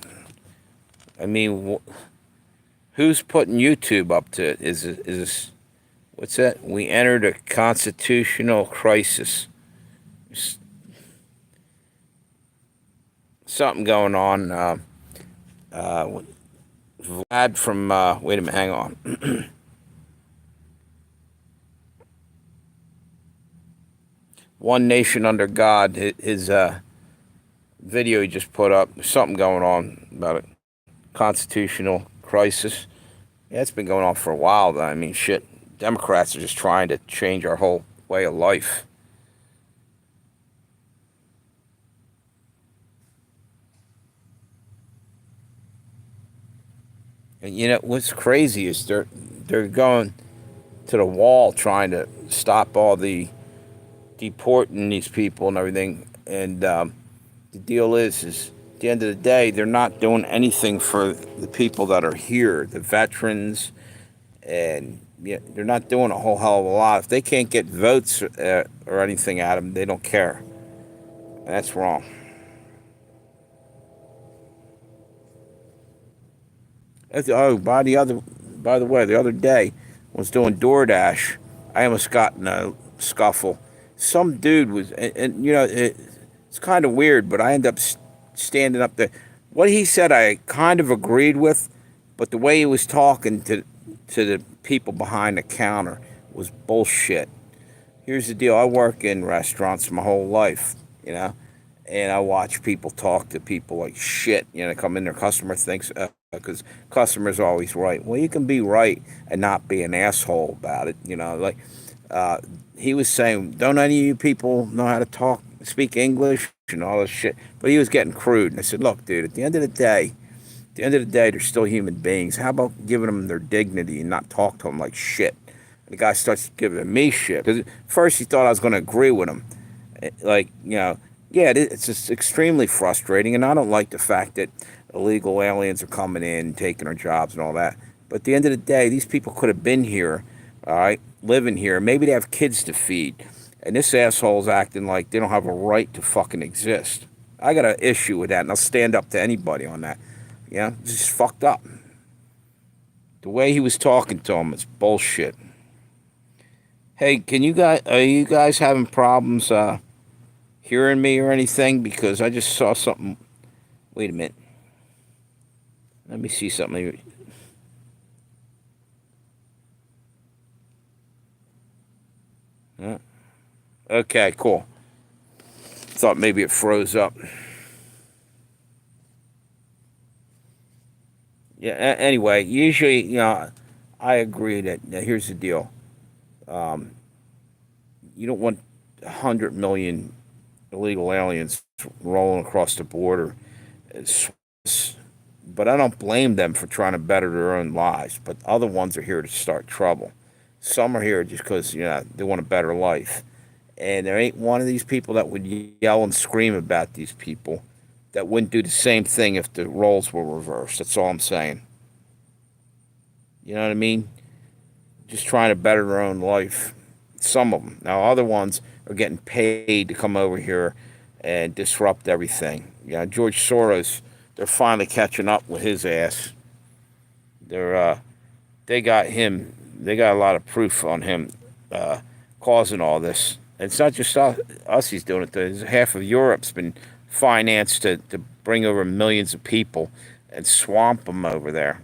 I mean, who's putting YouTube up to it? Is this what's that? We entered a constitutional crisis. Something going on. Uh, Vlad from wait a minute, hang on. One Nation Under God. His video he just put up. There's something going on about a constitutional crisis. Yeah, it's been going on for a while. Though. I mean, shit. Democrats are just trying to change our whole way of life. And you know what's crazy is they're going to the wall trying to stop all the deporting these people and everything. And the deal is at the end of the day, they're not doing anything for the people that are here, the veterans, and yeah, they're not doing a whole hell of a lot. If they can't get votes or anything at them, they don't care. And that's wrong. Oh, by the way, the other day I was doing DoorDash. I almost got in a scuffle. Some dude was, and you know, it's kind of weird, but I ended up standing up there. What he said, I kind of agreed with, but the way he was talking to the people behind the counter was bullshit. Here's the deal: I work in restaurants my whole life, you know, and I watch people talk to people like shit. You know, come in, their customer thinks because customers are always right. Well, you can be right and not be an asshole about it. You know, like uh, he was saying, don't any of you people know how to speak English and all this shit? But he was getting crude, and I said, look, dude, at the end of the day, they're still human beings. How about giving them their dignity and not talk to them like shit? The guy starts giving me shit because first he thought I was going to agree with him. Like, you know, yeah, it's just extremely frustrating, and I don't like the fact that illegal aliens are coming in, taking our jobs and all that. But at the end of the day, these people could have been here, all right, living here. Maybe they have kids to feed, and this asshole's acting like they don't have a right to fucking exist. I got an issue with that, and I'll stand up to anybody on that. It's just fucked up. The way he was talking to him, it's bullshit. Hey, can you guys are you guys having problems hearing me or anything? Because I just saw something. Wait a minute. Let me see something. Uh, Okay, cool. Thought maybe it froze up. Yeah. Anyway, usually, I agree that now here's the deal. Um, you don't want 100 million illegal aliens rolling across the border. It's- But I don't blame them for trying to better their own lives. But other ones are here to start trouble. Some are here just because they want a better life. And there ain't one of these people that would yell and scream about these people that wouldn't do the same thing if the roles were reversed. That's all I'm saying. You know what I mean? Just trying to better their own life. Some of them. Now, other ones are getting paid to come over here and disrupt everything. Yeah, George Soros, they're finally catching up with his ass. They're they got him. They got a lot of proof on him uh, causing all this. It's not just us he's doing it to. Half of Europe's been financed to bring over millions of people and swamp them over there.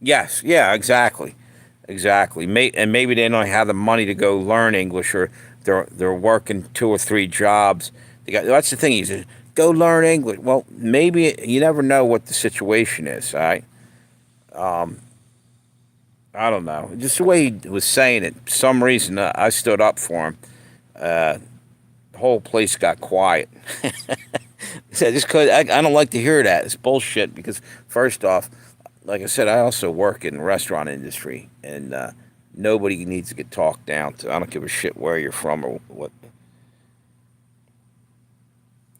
Yes, yeah, exactly, exactly. And maybe they don't have the money to go learn English, or they're working two or three jobs. That's the thing. He says, go learn English. Well, maybe you never know what the situation is. All right, I don't know. Just the way he was saying it, for some reason I stood up for him. Uh, the whole place got quiet. So just cause I don't like to hear that. It's bullshit because first off, like I said, I also work in the restaurant industry, and nobody needs to get talked down to. I don't give a shit where you're from or what.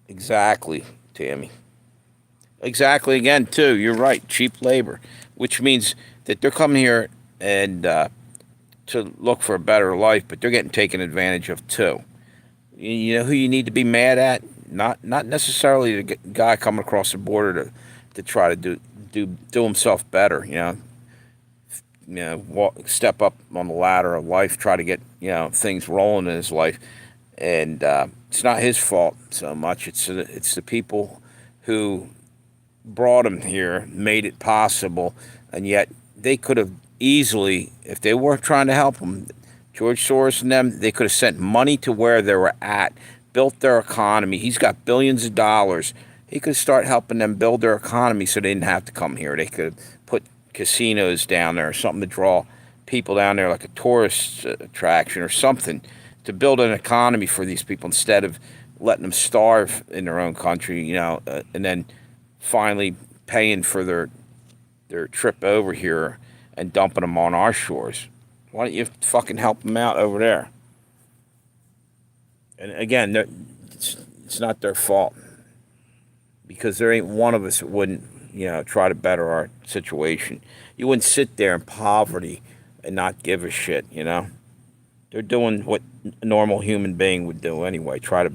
Exactly, Tammy. Exactly. Again, too. You're right. Cheap labor, which means that they're coming here and to look for a better life, but they're getting taken advantage of too. You know who you need to be mad at? Not necessarily the guy coming across the border to try to do himself better. Step up on the ladder of life, try to get things rolling in his life, and it's not his fault so much. It's the people who brought him here, made it possible, and yet they could have easily, if they were trying to help him, George Soros and them, they could have sent money to where they were at, built their economy. He's got billions of dollars. He could start helping them build their economy so they didn't have to come here. They could put casinos down there or something to draw people down there, like a tourist attraction or something, to build an economy for these people instead of letting them starve in their own country, and then finally paying for their trip over here and dumping them on our shores. Why don't you fucking help them out over there? And again, it's not their fault because there ain't one of us that wouldn't, try to better our situation. You wouldn't sit there in poverty and not give a shit. They're doing what a normal human being would do anyway. Try to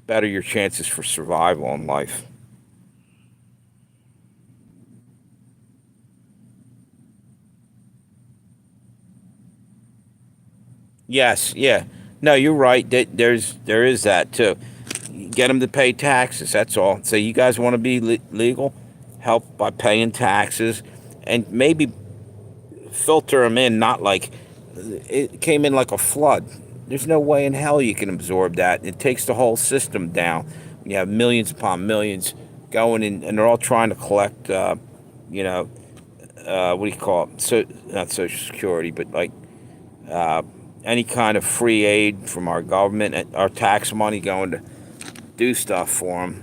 better your chances for survival in life. Yes, yeah. No, you're right. There is that too. Get them to pay taxes. That's all. So you guys want to be legal? Help by paying taxes, and maybe filter them in. Not like it came in like a flood. There's no way in hell you can absorb that. It takes the whole system down. You have millions upon millions going in, and they're all trying to collect. You know, what do you call it? So not Social Security, but like any kind of free aid from our government, our tax money going to do stuff for them.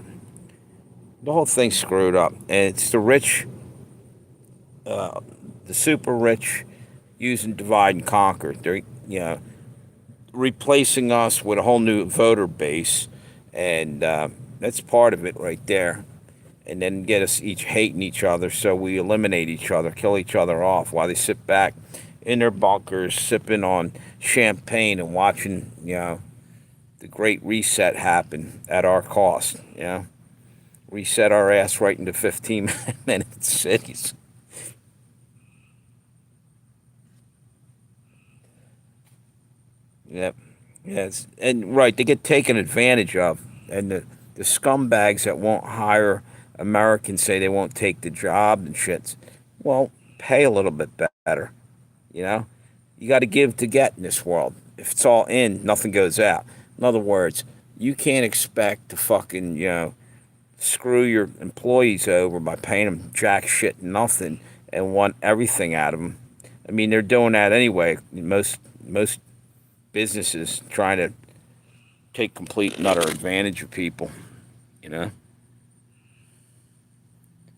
The whole thing's screwed up, and it's the rich, the super rich, using divide and conquer. They're replacing us with a whole new voter base, and that's part of it right there. And then get us each hating each other, so we eliminate each other, kill each other off, while they sit back in their bunkers, sipping on champagne and watching, the great reset happen at our cost. Reset our ass right into 15-minute cities. Yep. Yes. And right, they get taken advantage of. And the scumbags that won't hire Americans say they won't take the job and shits. Well, pay a little bit better. You know? You got to give to get in this world. If it's all in, nothing goes out. In other words, you can't expect to fucking, screw your employees over by paying them jack shit nothing and want everything out of them. I mean, they're doing that anyway. Most businesses trying to take complete and utter advantage of people. You know,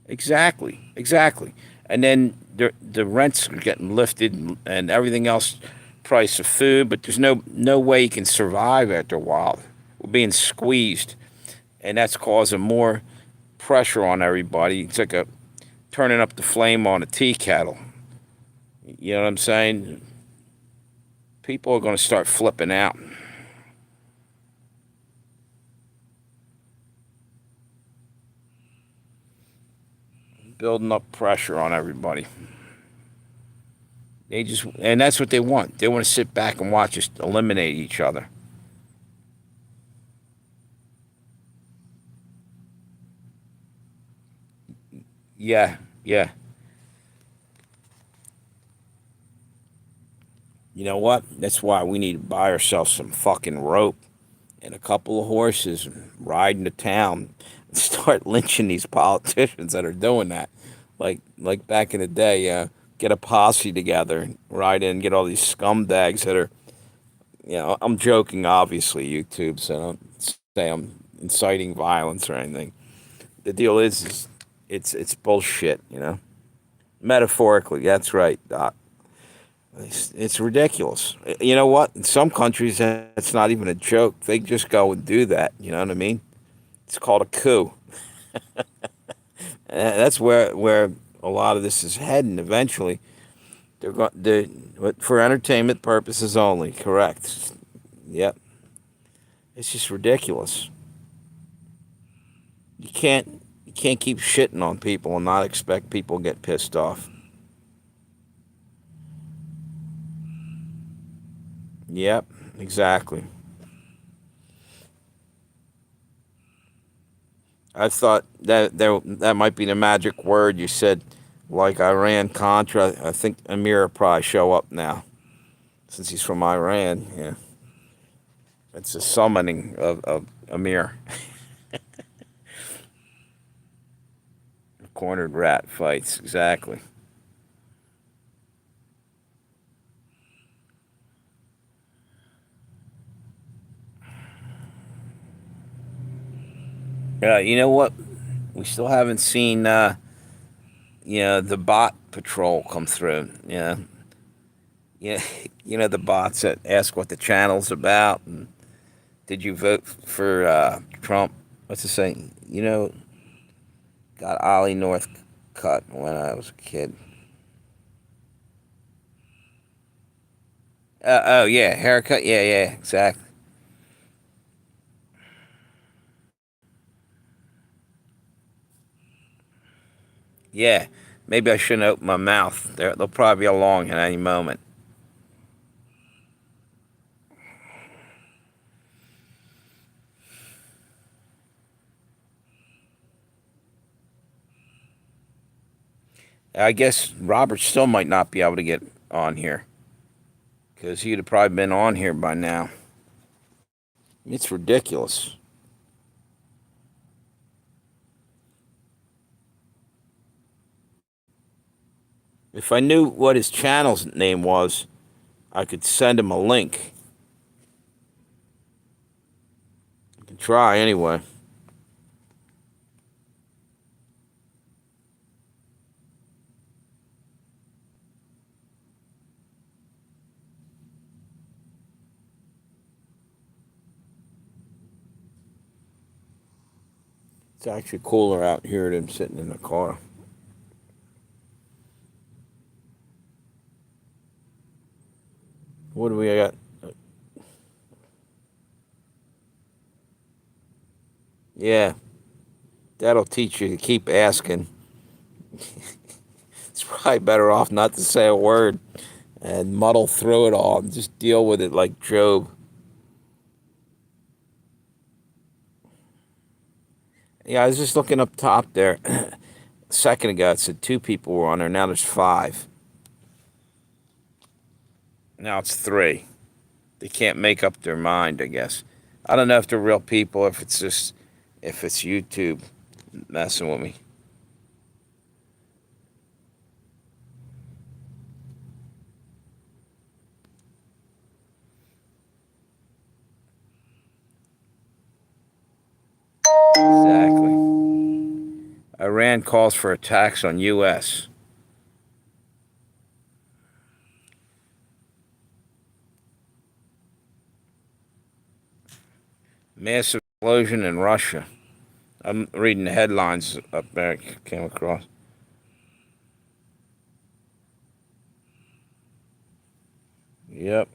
exactly. And then the rents are getting lifted and everything else, price of food. But there's no way you can survive after a while. We're being squeezed, and that's causing more pressure on everybody. It's like a turning up the flame on a tea kettle. You know what I'm saying? People are going to start flipping out, building up pressure on everybody. And that's what they want. They want to sit back and watch us eliminate each other. Yeah, yeah. You know what? That's why we need to buy ourselves some fucking rope and a couple of horses and ride into town and start lynching these politicians that are doing that. Like back in the day, get a posse together, ride in, get all these scumbags that are, I'm joking, obviously, YouTube, so don't say I'm inciting violence or anything. The deal is it's bullshit, Metaphorically, that's right, Doc. It's ridiculous. You know what? In some countries, that's not even a joke. They just go and do that. You know what I mean? It's called a coup. That's where a lot of this is heading eventually. For entertainment purposes only. Correct. Yep. It's just ridiculous. You can't keep shitting on people and not expect people to get pissed off. Yep. Exactly. I thought that might be the magic word you said, like Iran Contra. I think Amir will probably show up now since he's from Iran. Yeah, it's a summoning of Amir. Cornered rat fights exactly. You know what? We still haven't seen the bot patrol come through. Yeah, the bots that ask what the channel's about and did you vote for Trump? What's it saying? Got Ollie North cut when I was a kid. Oh yeah, haircut. Yeah, exactly. Yeah, maybe I shouldn't open my mouth. They'll probably be along at any moment. I guess Robert still might not be able to get on here because he'd have probably been on here by now. It's ridiculous. If I knew what his channel's name was, I could send him a link. I can try anyway. It's actually cooler out here than sitting in the car. What do we got? Yeah, that'll teach you to keep asking. It's probably better off not to say a word and muddle through it all and just deal with it like Job. Yeah, I was just looking up top there. A second ago, it said two people were on there. Now there's five. Now it's three. They can't make up their mind, I guess. I don't know if they're real people, if it's just, if it's YouTube messing with me. Exactly. Iran calls for attacks on U.S. Massive explosion in Russia. I'm reading the headlines up there. I came across. Yep.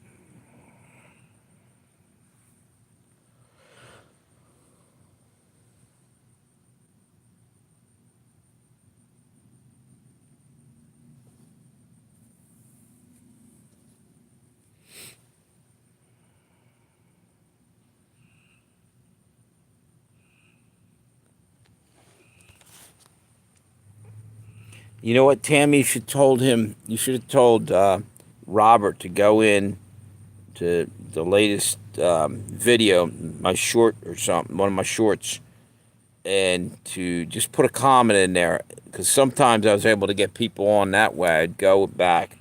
You know what, Tammy? You should told him. You should have told Robert to go in to the latest video, my short or something, one of my shorts, and to just put a comment in there because sometimes I was able to get people on that way. I'd go back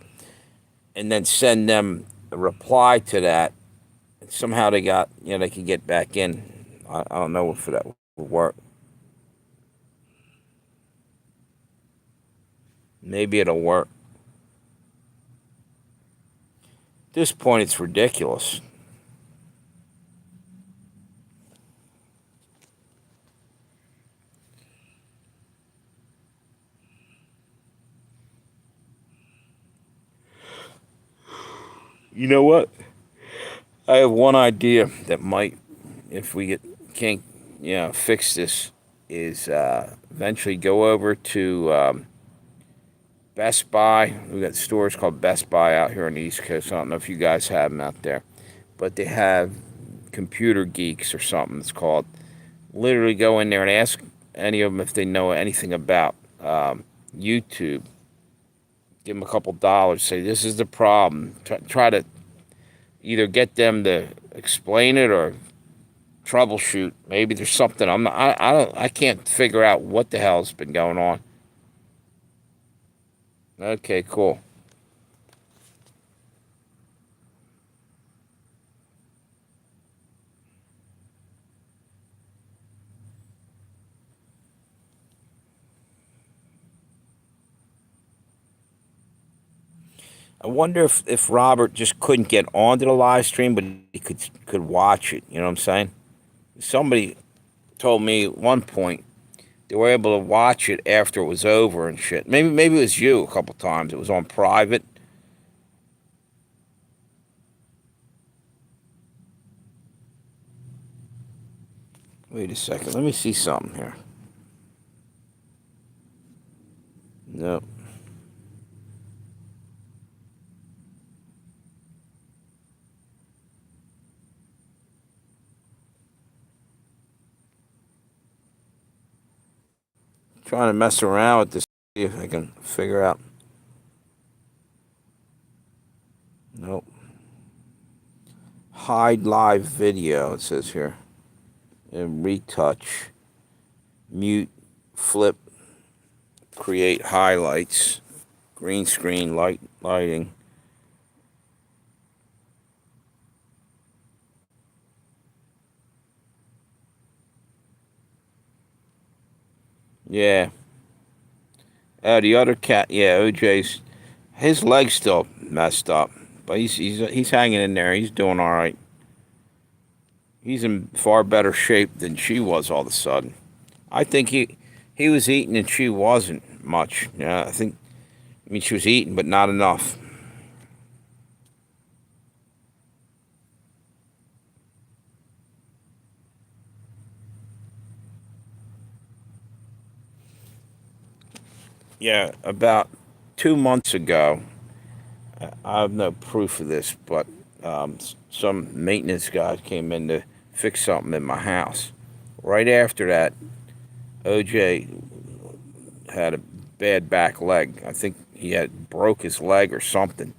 and then send them a reply to that. Somehow they got, they could get back in. I don't know if that would work. Maybe it'll work. At this point, it's ridiculous. You know what? I have one idea that might, if we can't, fix this, is eventually go over to Best Buy. We got stores called Best Buy out here on the East Coast. I don't know if you guys have them out there, but they have computer geeks or something. It's called. Literally go in there and ask any of them if they know anything about YouTube. Give them a couple dollars. Say this is the problem. Try to either get them to explain it or troubleshoot. Maybe there's something I'm not. I don't. I can't figure out what the hell's been going on. Okay, cool. I wonder if Robert just couldn't get onto the live stream, but he could watch it. You know what I'm saying? Somebody told me at one point they were able to watch it after it was over and shit. Maybe it was you a couple times. It was on private. Wait a second. Let me see something here. No. Trying to mess around with this, see if I can figure out. Nope. Hide live video, it says here. And retouch. Mute. Flip. Create highlights. Green screen lighting. Yeah. The other cat, yeah, OJ's, his leg's still messed up, but he's hanging in there. He's doing all right. He's in far better shape than she was all of a sudden. I think he was eating and she wasn't much. Yeah, I mean she was eating, but not enough. Yeah, about 2 months ago, I have no proof of this, but some maintenance guy came in to fix something in my house. Right after that, OJ had a bad back leg. I think he had broke his leg or something.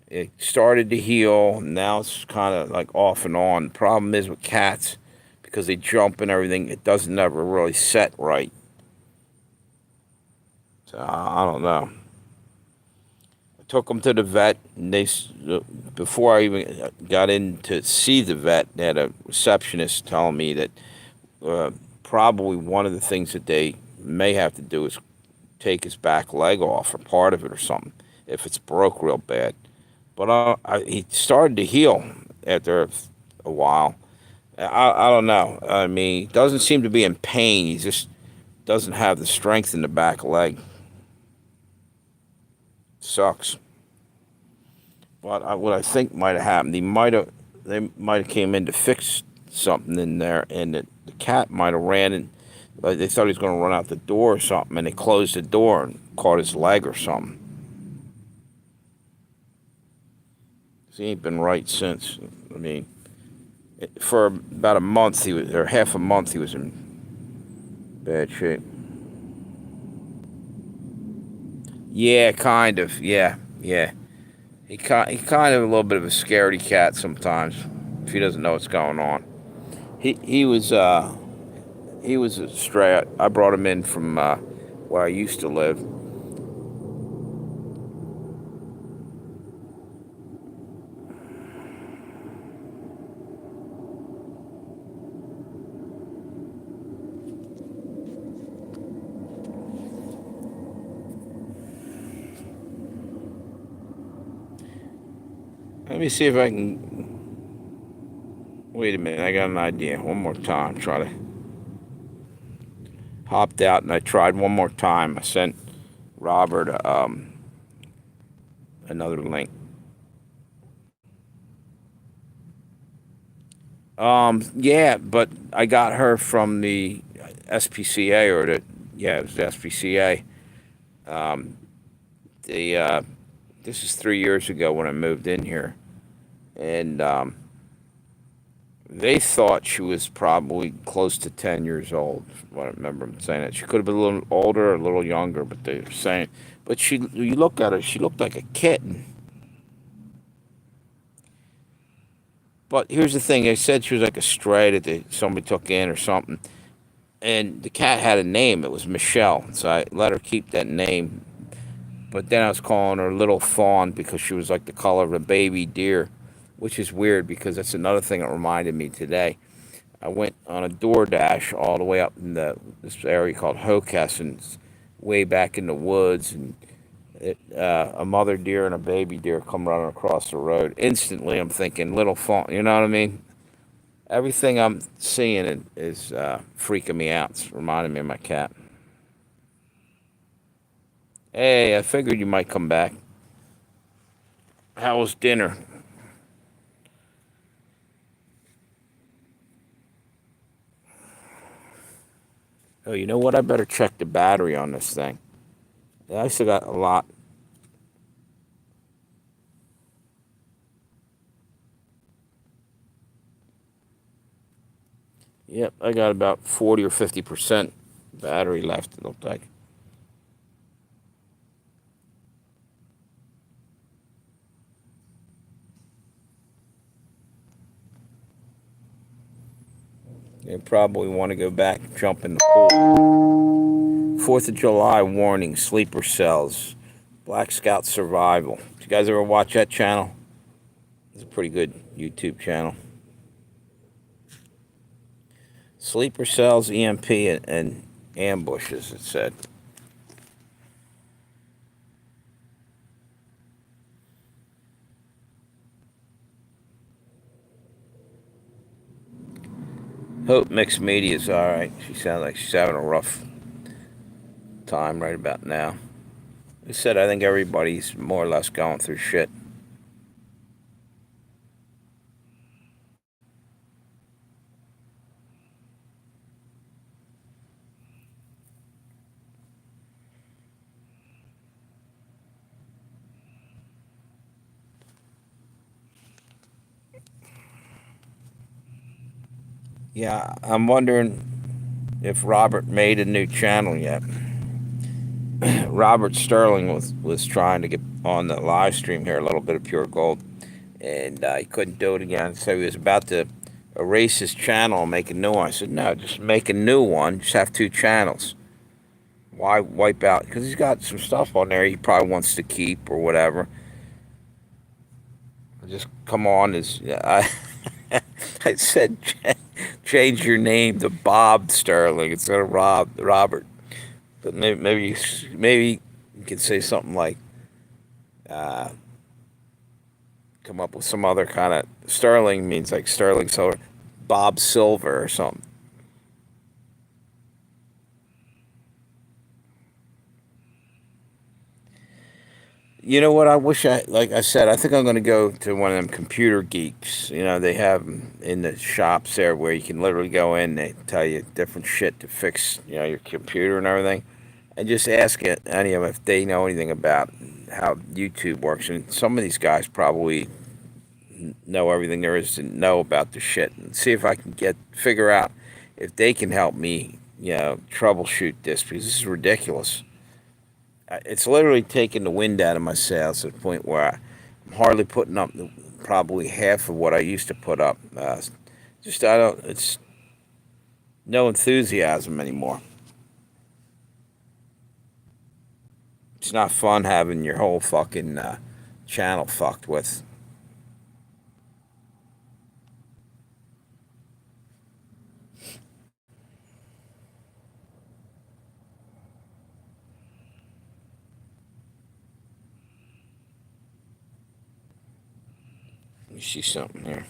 It started to heal. Now it's kind of like off and on. The problem is with cats, because they jump and everything, it doesn't never really set right. So I don't know. I took him to the vet, and before I even got in to see the vet, they had a receptionist telling me that uh, probably one of the things that they may have to do is take his back leg off or part of it or something if it's broke real bad. But he started to heal after a while. I don't know. I mean, he doesn't seem to be in pain. He just doesn't have the strength in the back leg. Sucks. But what I think might have happened, they might have came in to fix something in there, and the cat might have ran and like they thought he was going to run out the door or something, and they closed the door and caught his leg or something. He ain't been right since. I mean, for about a month he was, or half a month he was in bad shape. Yeah, kind of. Yeah, yeah. He kind of a little bit of a scaredy cat sometimes if he doesn't know what's going on. He was a stray. I brought him in from where I used to live. Let me see if I can. Wait a minute. I got an idea. One more time. Try to popped out, and I tried one more time. I sent Robert another link. Yeah, but I got her from the SPCA or the yeah, it was the SPCA. Um, the This is 3 years ago when I moved in here, and they thought she was probably close to 10 years old. What I remember them saying that she could have been a little older or a little younger, but they were saying. But you look at her, she looked like a kitten. But here's the thing: they said she was like a stray that somebody took in or something, and the cat had a name. It was Michelle, so I let her keep that name. But then I was calling her Little Fawn because she was like the color of a baby deer, which is weird because that's another thing that reminded me today. I went on a DoorDash all the way up in this area called Hockessin, way back in the woods, and a mother deer and a baby deer come running across the road. Instantly, I'm thinking Little Fawn. You know what I mean? Everything I'm seeing is freaking me out. It's reminding me of my cat. Hey, I figured you might come back. How was dinner? Oh, you know what? I better check the battery on this thing. I still got a lot. Yep, I got about 40 or 50% battery left, it looked like. They probably want to go back and jump in the pool. 4th of July warning, sleeper cells, Black Scout Survival. Did you guys ever watch that channel? It's a pretty good YouTube channel. Sleeper cells, EMP, and ambushes, it said. Hope Mixed Media's alright. She sounds like she's having a rough time right about now. They said I think everybody's more or less going through shit. Yeah, I'm wondering if Robert made a new channel yet. Robert Sterling was trying to get on the live stream here, a little bit of pure gold, and he couldn't do it again. So he was about to erase his channel and make a new one. I said, no, just make a new one. Just have two channels. Why wipe out? Because he's got some stuff on there he probably wants to keep or whatever. Just come on as I said, change your name to Bob Sterling instead of Robert. But maybe you could say something like, uh, come up with some other kind of Sterling means like Sterling Silver, Bob Silver or something. You know what? I wish like I said, I think I'm going to go to one of them computer geeks. You know, they have 'em in the shops there where you can literally go in. They tell you different shit to fix, your computer and everything, and just ask any of them if they know anything about how YouTube works. And some of these guys probably know everything there is to know about the shit, and see if I can figure out if they can help me, troubleshoot this because this is ridiculous. It's literally taking the wind out of my sails to the point where I'm hardly putting up probably half of what I used to put up. Just I don't. It's no enthusiasm anymore. It's not fun having your whole fucking channel fucked with. Let me see something here.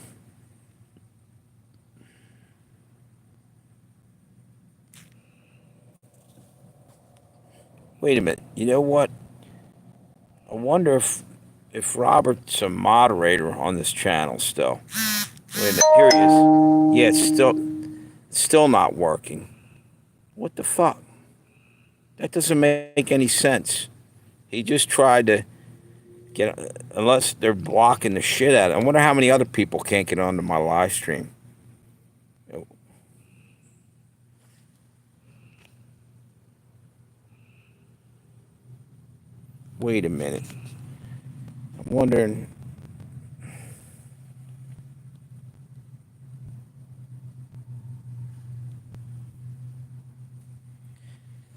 Wait a minute. You know what? I wonder if Robert's a moderator on this channel still. Wait a minute. Here he is. Yeah, it's still not working. What the fuck? That doesn't make any sense. He just tried to get, unless they're blocking the shit out of it. I wonder how many other people can't get onto my live stream. Wait a minute. I'm wondering.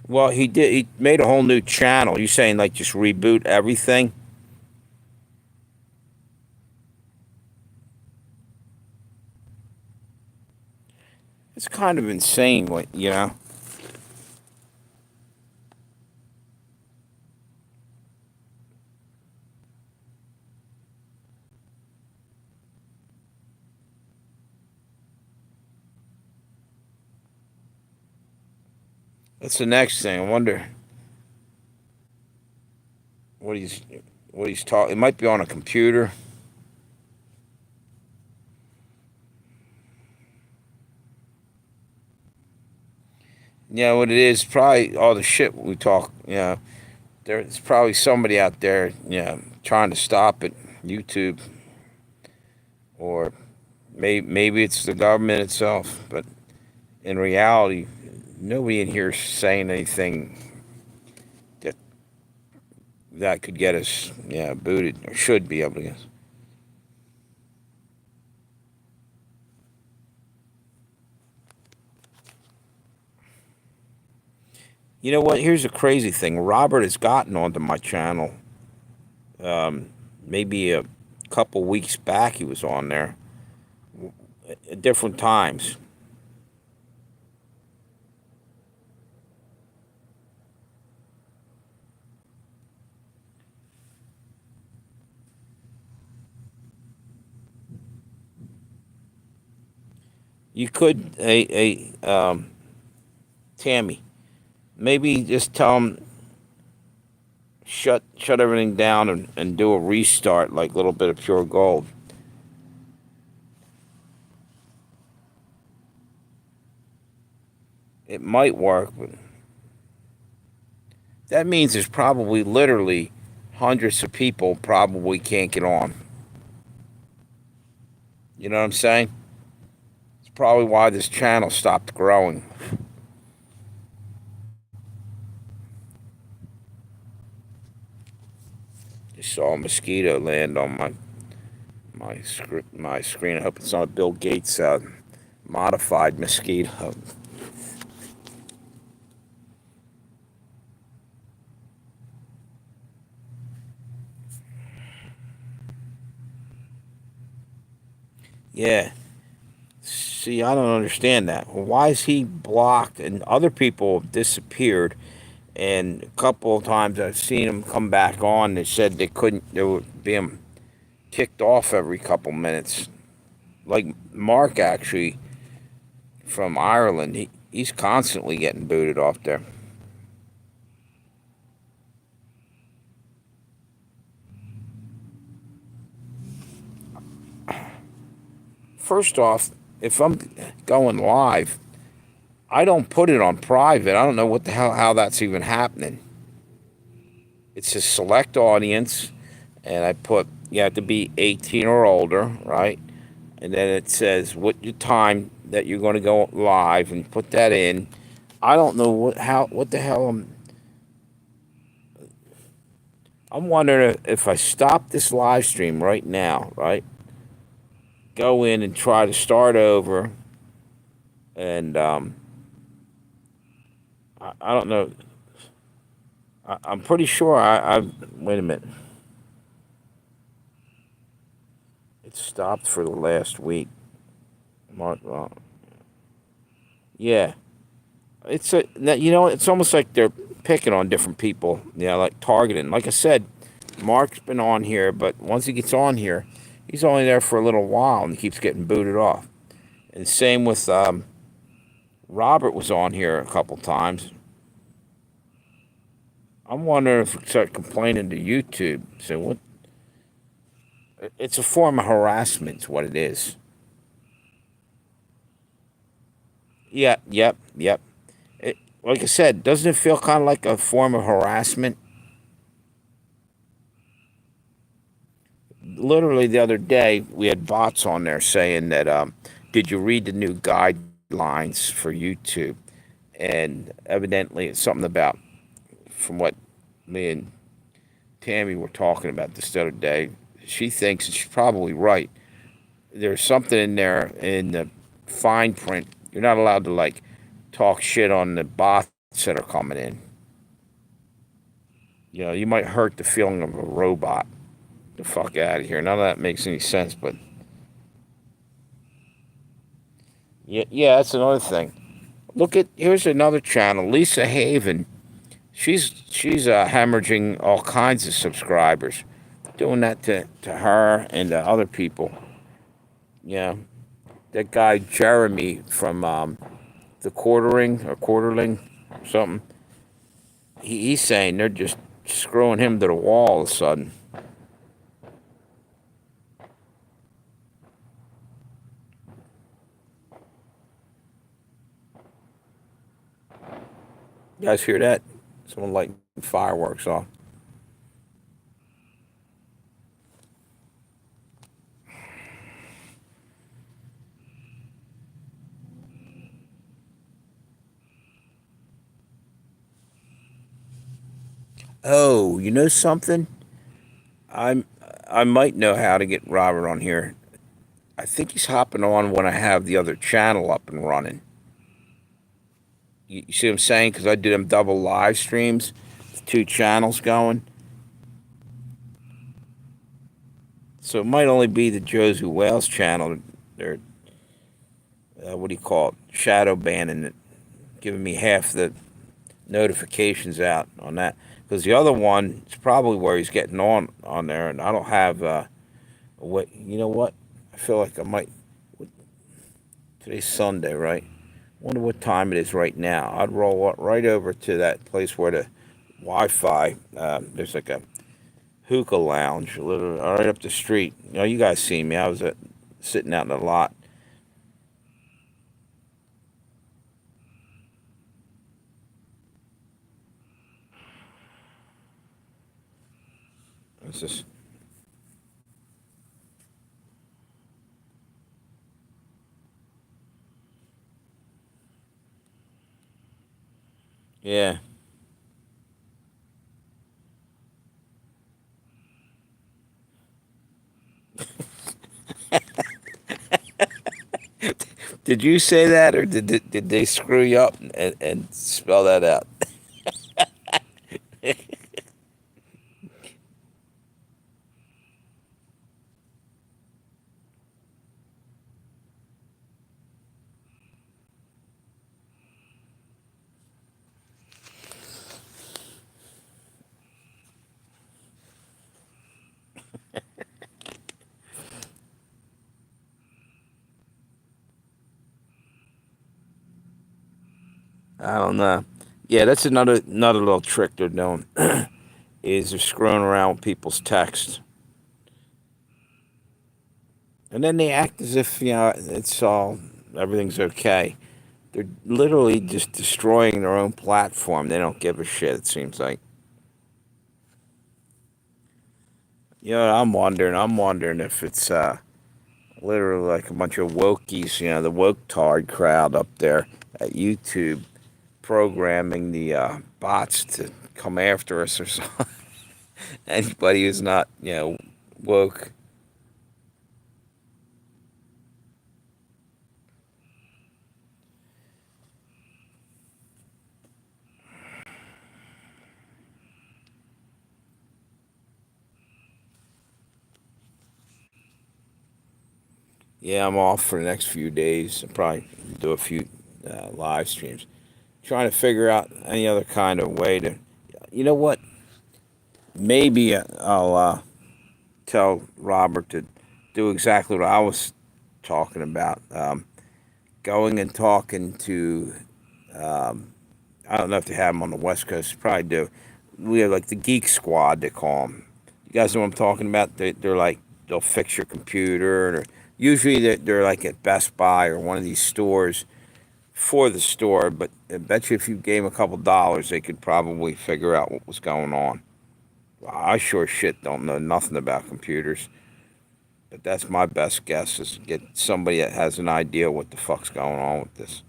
Well, he did. He made a whole new channel. You saying like just reboot everything? It's kind of insane. What. That's the next thing. I wonder what he's what he's talking. It might be on a computer. Yeah, what it is, probably all the shit we talk. There's probably somebody out there, trying to stop it. YouTube, or maybe it's the government itself. But in reality, nobody in here is saying anything that could get us, booted, or should be able to get us. You know what? Here's the crazy thing. Robert has gotten onto my channel. Maybe a couple weeks back, he was on there at different times. You could, Tammy, maybe just tell him shut everything down and do a restart, like a little bit of pure gold. It might work, but that means there's probably literally hundreds of people probably can't get on. You know what I'm saying? It's probably why this channel stopped growing. Just saw a mosquito land on my screen. I hope it's not a Bill Gates modified mosquito. Yeah. See, I don't understand that. Why is he blocked and other people have disappeared? And a couple of times I've seen them come back on. They said they couldn't. They were being kicked off every couple minutes. Like Mark actually from Ireland, he's constantly getting booted off there. First off, if I'm going live, I don't put it on private. I don't know what the hell how that's even happening. It's a select audience, and I put you have to be 18 or older, right? And then it says what your time that you're going to go live, and put that in. I don't know what the hell I'm wondering if I stop this live stream right now, right? Go in and try to start over, and I don't know. I'm pretty sure I wait a minute. It stopped for the last week. Mark, yeah, it's a it's almost like they're picking on different people. Yeah, like targeting. Like I said, Mark's been on here, but once he gets on here, he's only there for a little while and he keeps getting booted off. And same with Robert was on here a couple times. I'm wondering if we start complaining to YouTube. Say what? It's a form of harassment. Is what it is. Yeah. Yep. Yep. It, like I said, doesn't it feel kind of like a form of harassment? Literally the other day, we had bots on there saying that, "Did you read the new guidelines for YouTube?" And evidently, it's something about from what me and Tammy were talking about this the other day. She thinks, and she's probably right, there's something in there in the fine print. You're not allowed to like talk shit on the bots that are coming in. You might hurt the feeling of a robot. The fuck out of here. None of that makes any sense, but yeah, yeah, that's another thing. Look at here's another channel, Lisa Haven. She's hemorrhaging all kinds of subscribers, doing that to her and to other people. Yeah, that guy Jeremy from the quarterling or something. He's saying they're just screwing him to the wall all of a sudden. You guys hear that? Someone lighting fireworks off. Oh, you know something? I'm I might know how to get Robert on here. I think he's hopping on when I have the other channel up and running. You see what I'm saying? Because I do them double live streams, two channels going. So it might only be the Josey Wales channel. They're what do you call it? Shadow banning it, giving me half the notifications out on that. Because the other one is probably where he's getting on there, and I don't have what. You know what? I feel like I might. Today's Sunday, right? Wonder what time it is right now. I'd roll right over to that place where the Wi-Fi. There's like a hookah lounge, literally right up the street. You guys see me. I was sitting out in the lot. It's just Yeah. Did you say that, or did they screw you up and spell that out? I don't know. Yeah, that's another little trick they're doing is they're screwing around with people's texts, and then they act as if it's all everything's okay. They're literally just destroying their own platform. They don't give a shit. It seems like. I'm wondering if it's literally like a bunch of wokies, the woke tard crowd up there at YouTube programming the bots to come after us or something. Anybody who's not, woke. Yeah, I'm off for the next few days. I'll probably do a few live streams. Trying to figure out any other kind of way to, you know what? Maybe I'll tell Robert to do exactly what I was talking about. Going and talking to, I don't know if they have them on the West Coast. Probably do. We have like the Geek Squad, they call them. You guys know what I'm talking about? They're like, they'll fix your computer. Or usually they're like at Best Buy or one of these stores for the store, but I bet you if you gave them a couple dollars, they could probably figure out what was going on. I sure shit don't know nothing about computers. But that's my best guess is get somebody that has an idea what the fuck's going on with this.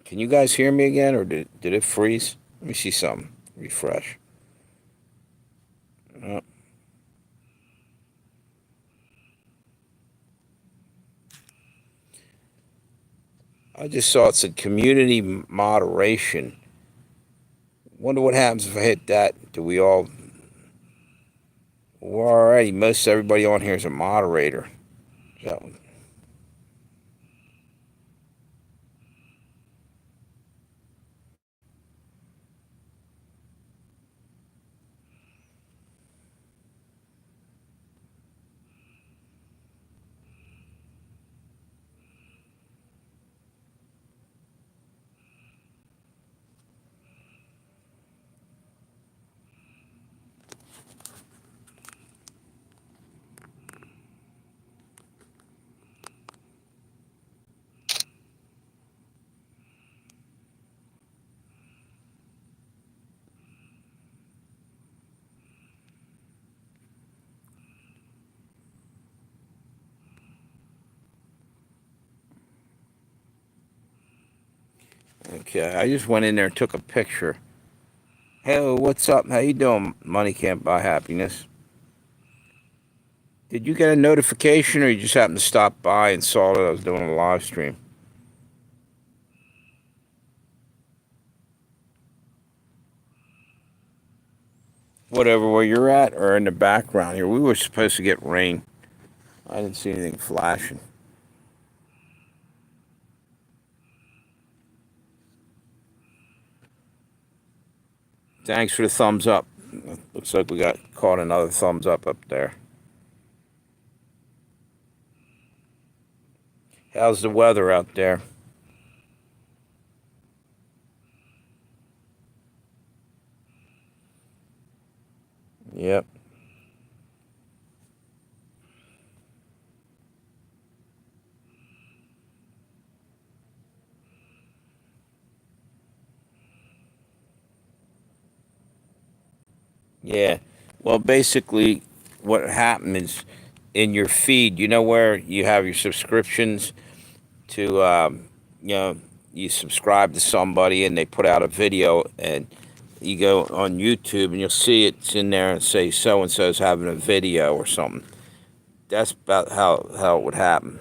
Can you guys hear me again, or did it freeze? Let me see something. Refresh. Uh, I just saw it said community moderation. Wonder what happens if I hit that. Do we all? Well, alrighty, most everybody on here is a moderator. So, okay, I just went in there and took a picture. Hey, what's up? How you doing? Money can't buy happiness. Did you get a notification, or you just happened to stop by and saw that I was doing a live stream? Whatever, where you're at, or in the background here. We were supposed to get rain. I didn't see anything flashing. Thanks for the thumbs up. Looks like we got caught another thumbs up there. How's the weather out there? Yep. Yeah. Well, basically, what happened is in your feed, you know where you have your subscriptions to you know, you subscribe to somebody and they put out a video, and you go on YouTube and you'll see it's in there and say so and so's having a video or something. That's about how it would happen.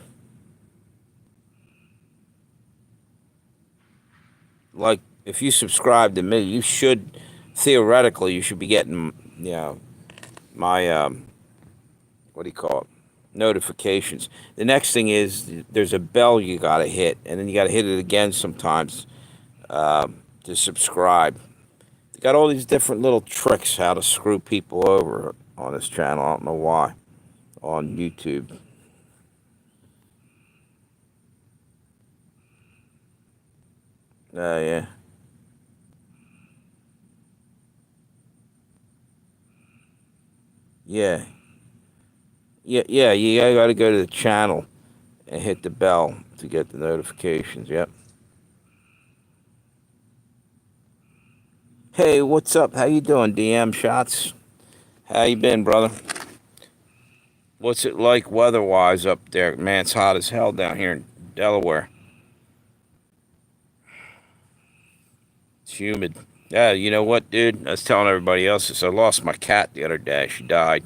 Like if you subscribe to me, you should theoretically you should be getting my what do you call it, notifications. The next thing is there's a bell you gotta hit, and then you gotta hit it again sometimes to subscribe. They got all these different little tricks how to screw people over on this channel. I don't know why on YouTube. Yeah, yeah, yeah. You gotta go to the channel and hit the bell to get the notifications. Yep. Hey, what's up? How you doing, DM Shots? How you been, brother? What's it like weather-wise up there? Man, it's hot as hell down here in Delaware. It's humid. Yeah, you know what, dude? I was telling everybody else this. I lost my cat the other day. She died.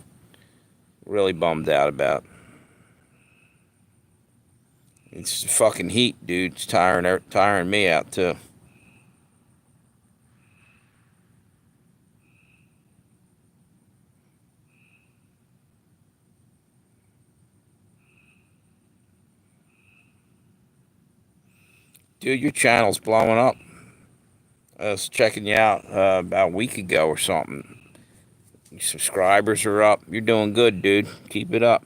Really bummed out about. It's the fucking heat, dude. It's tiring me out too. Dude, your channel's blowing up. I was checking you out about a week ago or something. Your subscribers are up. You're doing good, dude. Keep it up.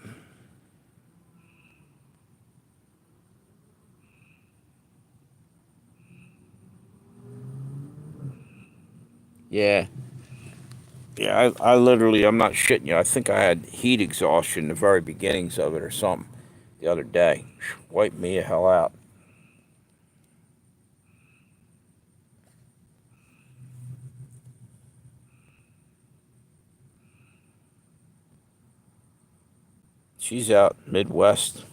Yeah. Yeah, I literally, I'm not shitting you. I think I had heat exhaustion, the very beginnings of it or something, the other day. Wiped me the hell out. She's out Midwest.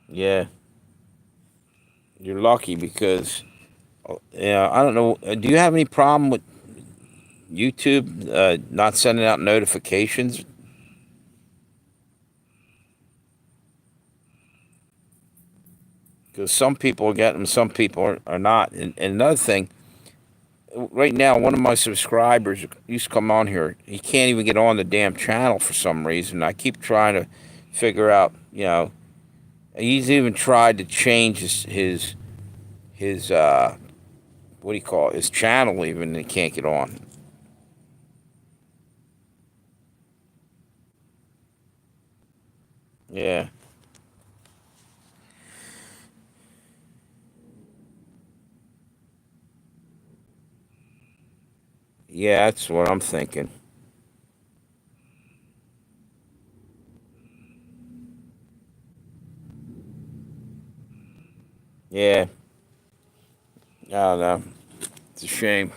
Yeah, you're lucky because, yeah, I don't know. Do you have any problem with YouTube not sending out notifications? Because some people are getting them, some people are not. And another thing, right now, one of my subscribers used to come on here. He can't even get on the damn channel for some reason. I keep trying to figure out, he's even tried to change his what do you call it, his channel even, and he can't get on. Yeah, yeah, that's what I'm thinking. Yeah, I don't know. It's a shame.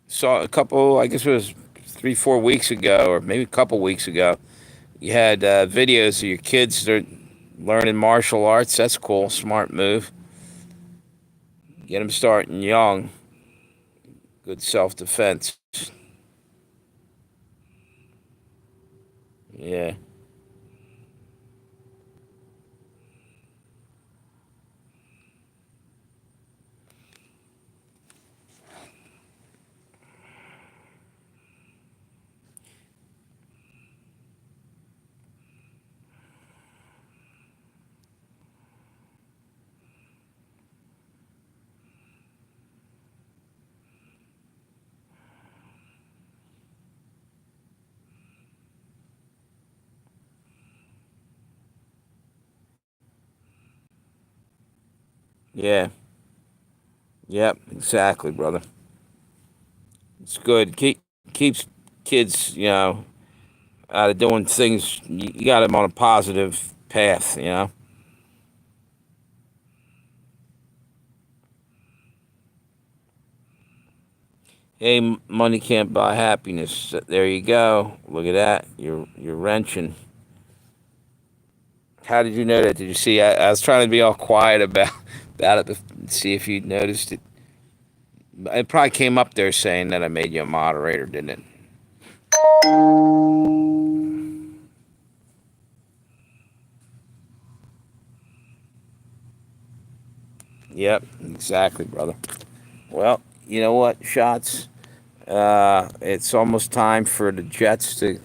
Saw a couple, I guess it was 3, 4 weeks ago, or maybe a couple weeks ago. You had videos of your kids that are learning martial arts. That's cool. Smart move. Get them starting young. Good self defense. Yeah, yeah, yep, exactly, brother. It's good. Keeps kids, out of doing things. You got them on a positive path. Money can't buy happiness. There you go. Look at that. You're wrenching. How did you know that? Did you see? I was trying to be all quiet about it to see if you noticed it. It probably came up there saying that I made you a moderator, didn't it? Yep, exactly, brother. Well, you know what, Shots? It's almost time for the Jets to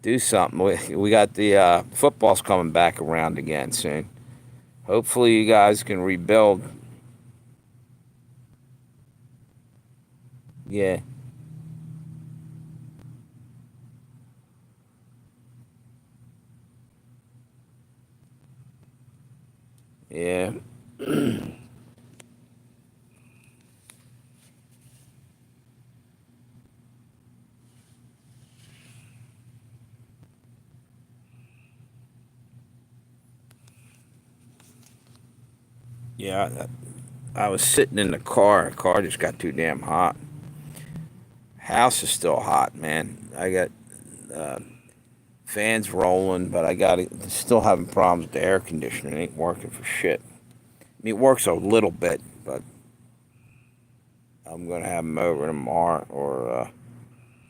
do something. We got the football's coming back around again soon. Hopefully, you guys can rebuild. Yeah, yeah, yeah. I was sitting in the car. The car just got too damn hot. House is still hot, man. I got uh, fans rolling, but I got still having problems with the air conditioner. It ain't working for shit. I mean, it works a little bit, but I'm gonna have them over tomorrow or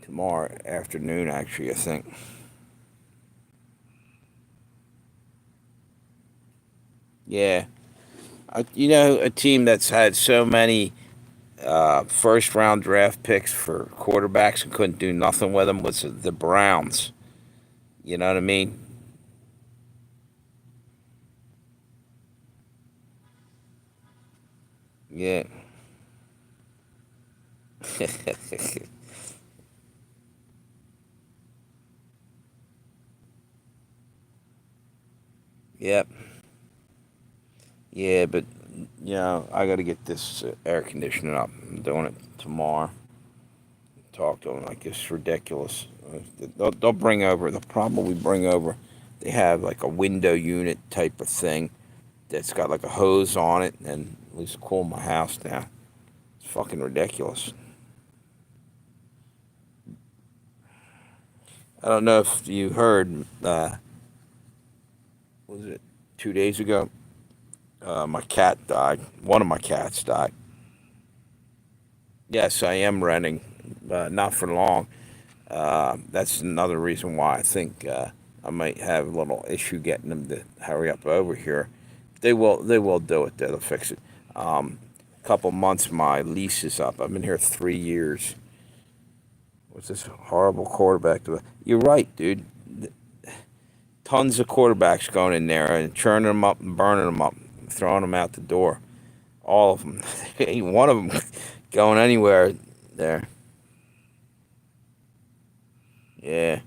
tomorrow afternoon. Actually, I think. Yeah, you know, a team that's had so many first round draft picks for quarterbacks and couldn't do nothing with them was the Browns. You know what I mean? Yeah. Yep. Yeah, but you know, I got to get this air conditioning up. I'm doing it tomorrow. Talk to them like it's ridiculous. They'll bring over. They'll probably bring over. They have like a window unit type of thing that's got like a hose on it, and at least cool my house down. It's fucking ridiculous. I don't know if you heard. Was it 2 days ago? My cat died. One of my cats died. Yes, I am renting, not for long. That's another reason why I think I might have a little issue getting them to hurry up over here. They will. They will do it. They'll fix it. Couple months, my lease is up. I've been here 3 years. What's this horrible quarterback? You're right, dude. Tons of quarterbacks going in there and churning them up and burning them up, throwing them out the door. All of them. Ain't one of them going anywhere there. Yeah.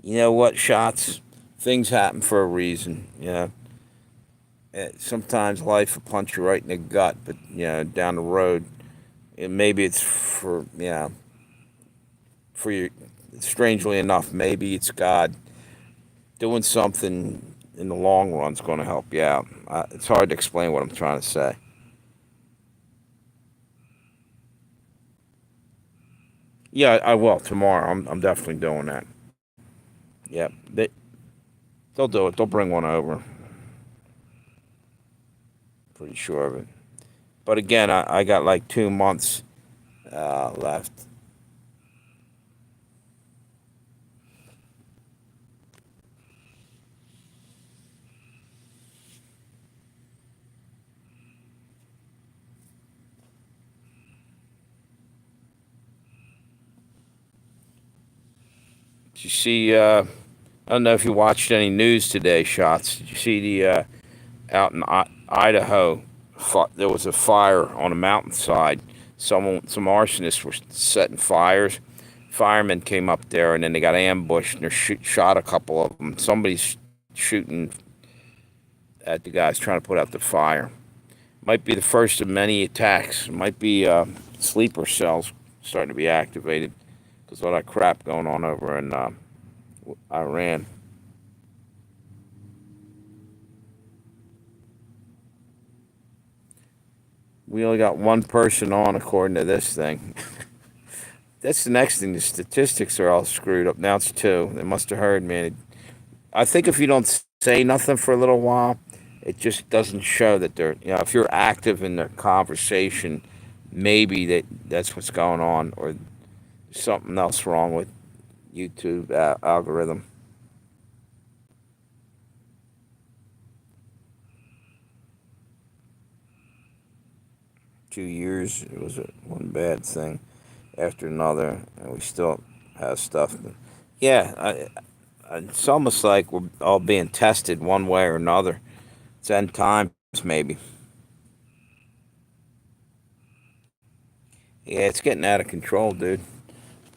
You know what, Shots? Things happen for a reason. You know, sometimes life will punch you right in the gut, but you know, down the road, maybe it's for for you. Strangely enough, maybe it's God doing something in the long run is going to help you out. It's hard to explain what I'm trying to say. Yeah, I will tomorrow. I'm definitely doing that. Yep, they'll do it. They'll bring one over. Pretty sure of it. But again, I got like 2 months left. Did you see? I don't know if you watched any news today. Shots. Did you see the out in Idaho? There was a fire on a mountainside. Some arsonists were setting fires. Firemen came up there, and then they got ambushed and they shot a couple of them. Somebody's shooting at the guys trying to put out the fire. Might be the first of many attacks. Might be sleeper cells starting to be activated because all that crap going on over in Iran. We only got one person on according to this thing. That's the next thing. The statistics are all screwed up. Now it's two. They must have heard me. I think if you don't say nothing for a little while, it just doesn't show that they're. If you're active in the conversation, maybe that's what's going on, or something else wrong with YouTube algorithm. 2 years, it was one bad thing after another, and we still have stuff. Yeah, it's almost like we're all being tested one way or another. It's end times, maybe. Yeah, it's getting out of control, dude.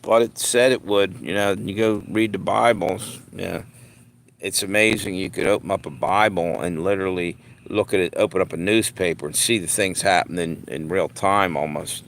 But it said it would. You go read the Bibles. Yeah, it's amazing. You could open up a Bible and literally look at it, open up a newspaper, and see the things happening in real time almost.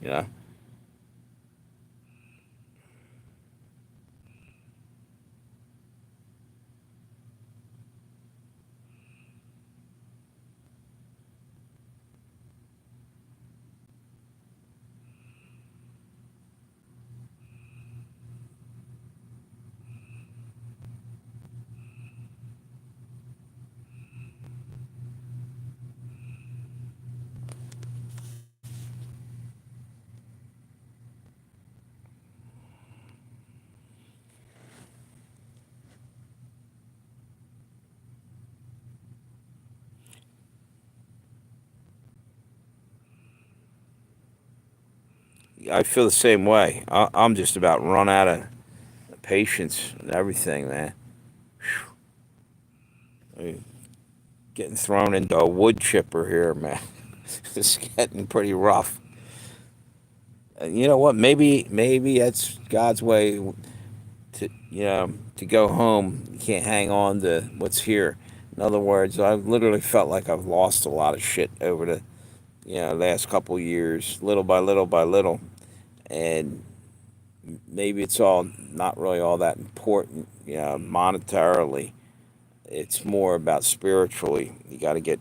I feel the same way. I'm just about run out of patience and everything, man. Getting thrown into a wood chipper here, man. It's getting pretty rough. You know what? Maybe that's God's way to go home. You can't hang on to what's here. In other words, I've literally felt like I've lost a lot of shit over the last couple years, little by little by little, and maybe it's all not really all that important, monetarily. It's more about spiritually. You got to get.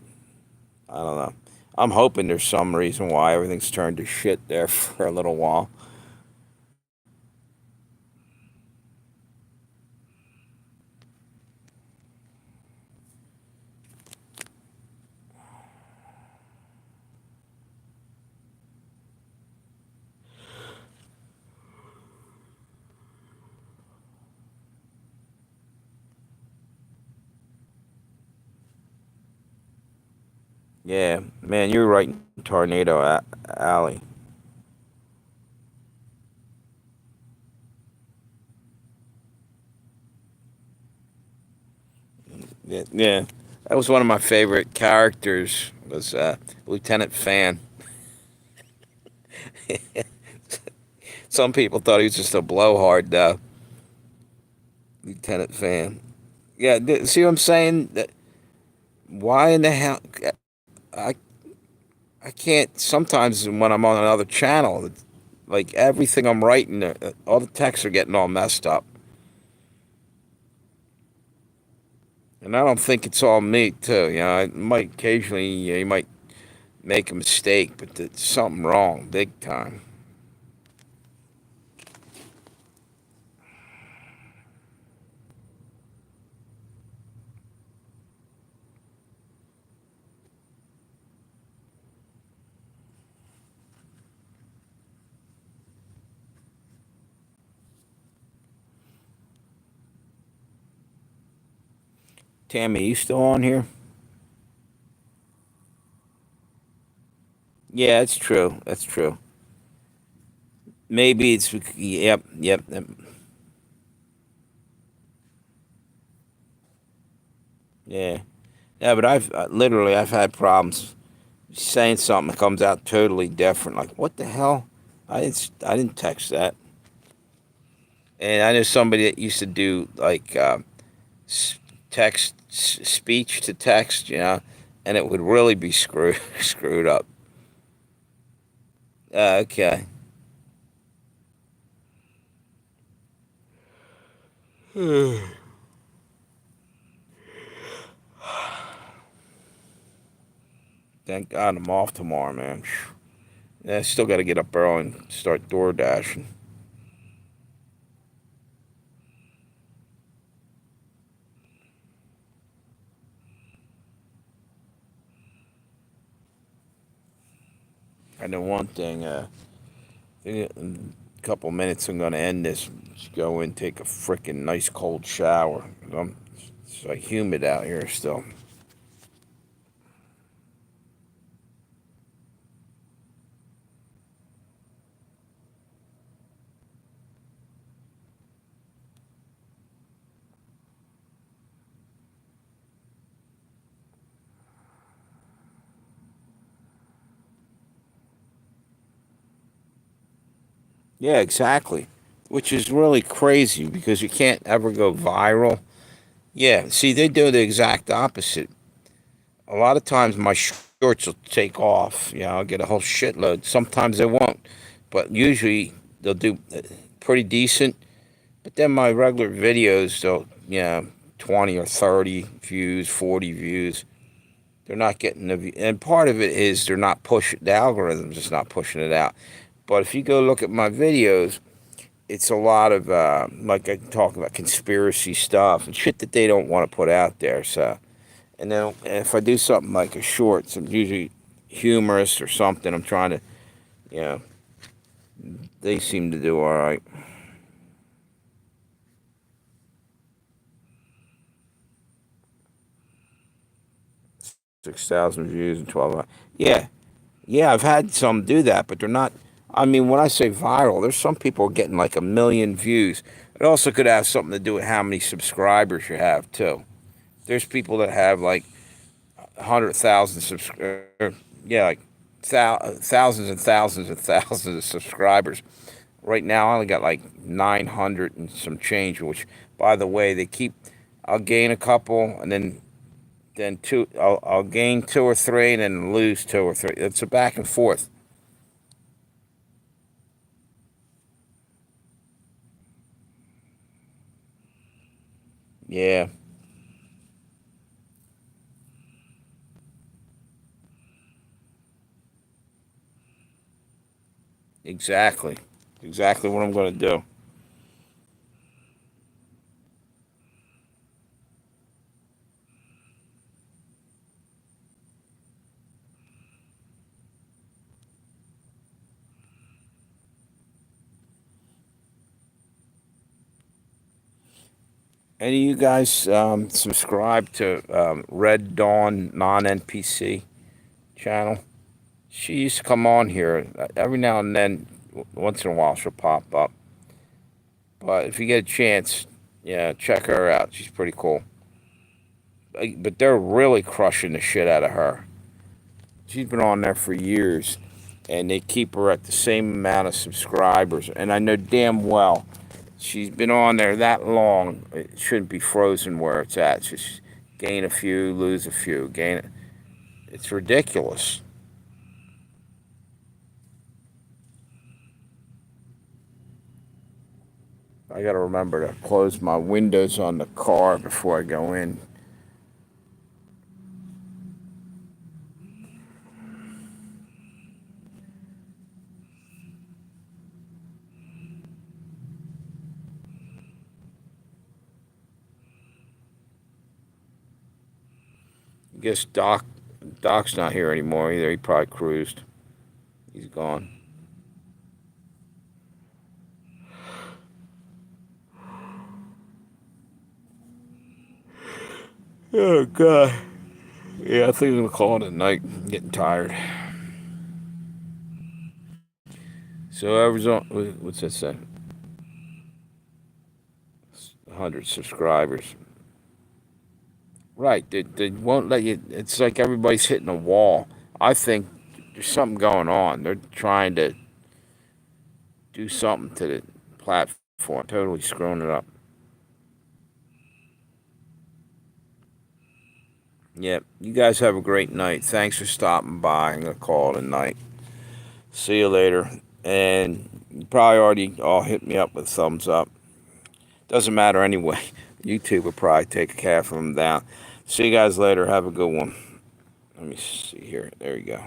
I don't know. I'm hoping there's some reason why everything's turned to shit there for a little while. Yeah, man, you're right in tornado alley. Yeah, yeah, that was one of my favorite characters. Was Lieutenant Fan. Some people thought he was just a blowhard, though. Lieutenant Fan. Yeah, see what I'm saying? Why in the hell? I I can't. Sometimes when I'm on another channel, like everything I'm writing, all the texts are getting all messed up, and I don't think it's all me too. I might occasionally, you might make a mistake, but there's something wrong, big time. Tammy, you still on here? Yeah, it's true. That's true. Maybe it's yep. Yeah, yeah. But I've literally I've had problems saying something that comes out totally different. Like what the hell? I didn't text that. And I know somebody that used to do like text speech to text, and it would really be screwed up. Okay. Thank God I'm off tomorrow, man. I still got to get up early and start door dashing. I know one thing. In a couple minutes, I'm gonna end this. Just go in, take a freaking nice cold shower. It's like humid out here still. Yeah, exactly. Which is really crazy because you can't ever go viral. Yeah, see, they do the exact opposite. A lot of times my shorts will take off. I'll get a whole shitload. Sometimes they won't, but usually they'll do pretty decent. But then my regular videos, they'll 20 or 30 views, 40 views. They're not getting and part of it is they're not pushing the algorithm's just not pushing it out. But if you go look at my videos, it's a lot of like I talk about conspiracy stuff and shit that they don't want to put out there. So, and then if I do something like a short, some usually humorous or something, I'm trying to, you know, they seem to do all right. 6,000 views and 12. Yeah, yeah, I've had some do that, but they're not. I mean, when I say viral, there's some people getting like 1 million views. It also could have something to do with how many subscribers you have too. There's people that have like 100,000 subscribers. Yeah, like thousands and thousands and thousands of subscribers. Right now, I only got like 900 and some change. Which, by the way, they keep. I'll gain a couple, and then two. I'll gain two or three, and then lose two or three. It's a back and forth. Yeah, exactly. Exactly what I'm going to do. Any of you guys subscribe to Red Dawn Non NPC channel? She used to come on here every now and then. Once in a while, she'll pop up. But if you get a chance, yeah, check her out. She's pretty cool. But they're really crushing the shit out of her. She's been on there for years, and they keep her at the same amount of subscribers. And I know damn well she's been on there that long. It shouldn't be frozen where it's at. It's just gain a few, lose a few, gain it. It's ridiculous. I got to remember to close my windows on the car before I go in. I guess Doc's not here anymore either. He probably cruised. He's gone. Oh God. Yeah, I think I'm gonna call it a night. I'm getting tired. So Arizona, what's that say? 100 subscribers. Right. They won't let you. It's like everybody's hitting a wall. I think there's something going on. They're trying to do something to the platform. Totally screwing it up. Yep. You guys have a great night. Thanks for stopping by. I'm gonna call it a night. See you later. And you probably already all hit me up with thumbs up. Doesn't matter anyway. YouTube will probably take half of them down. See you guys later. Have a good one. Let me see here. There you go.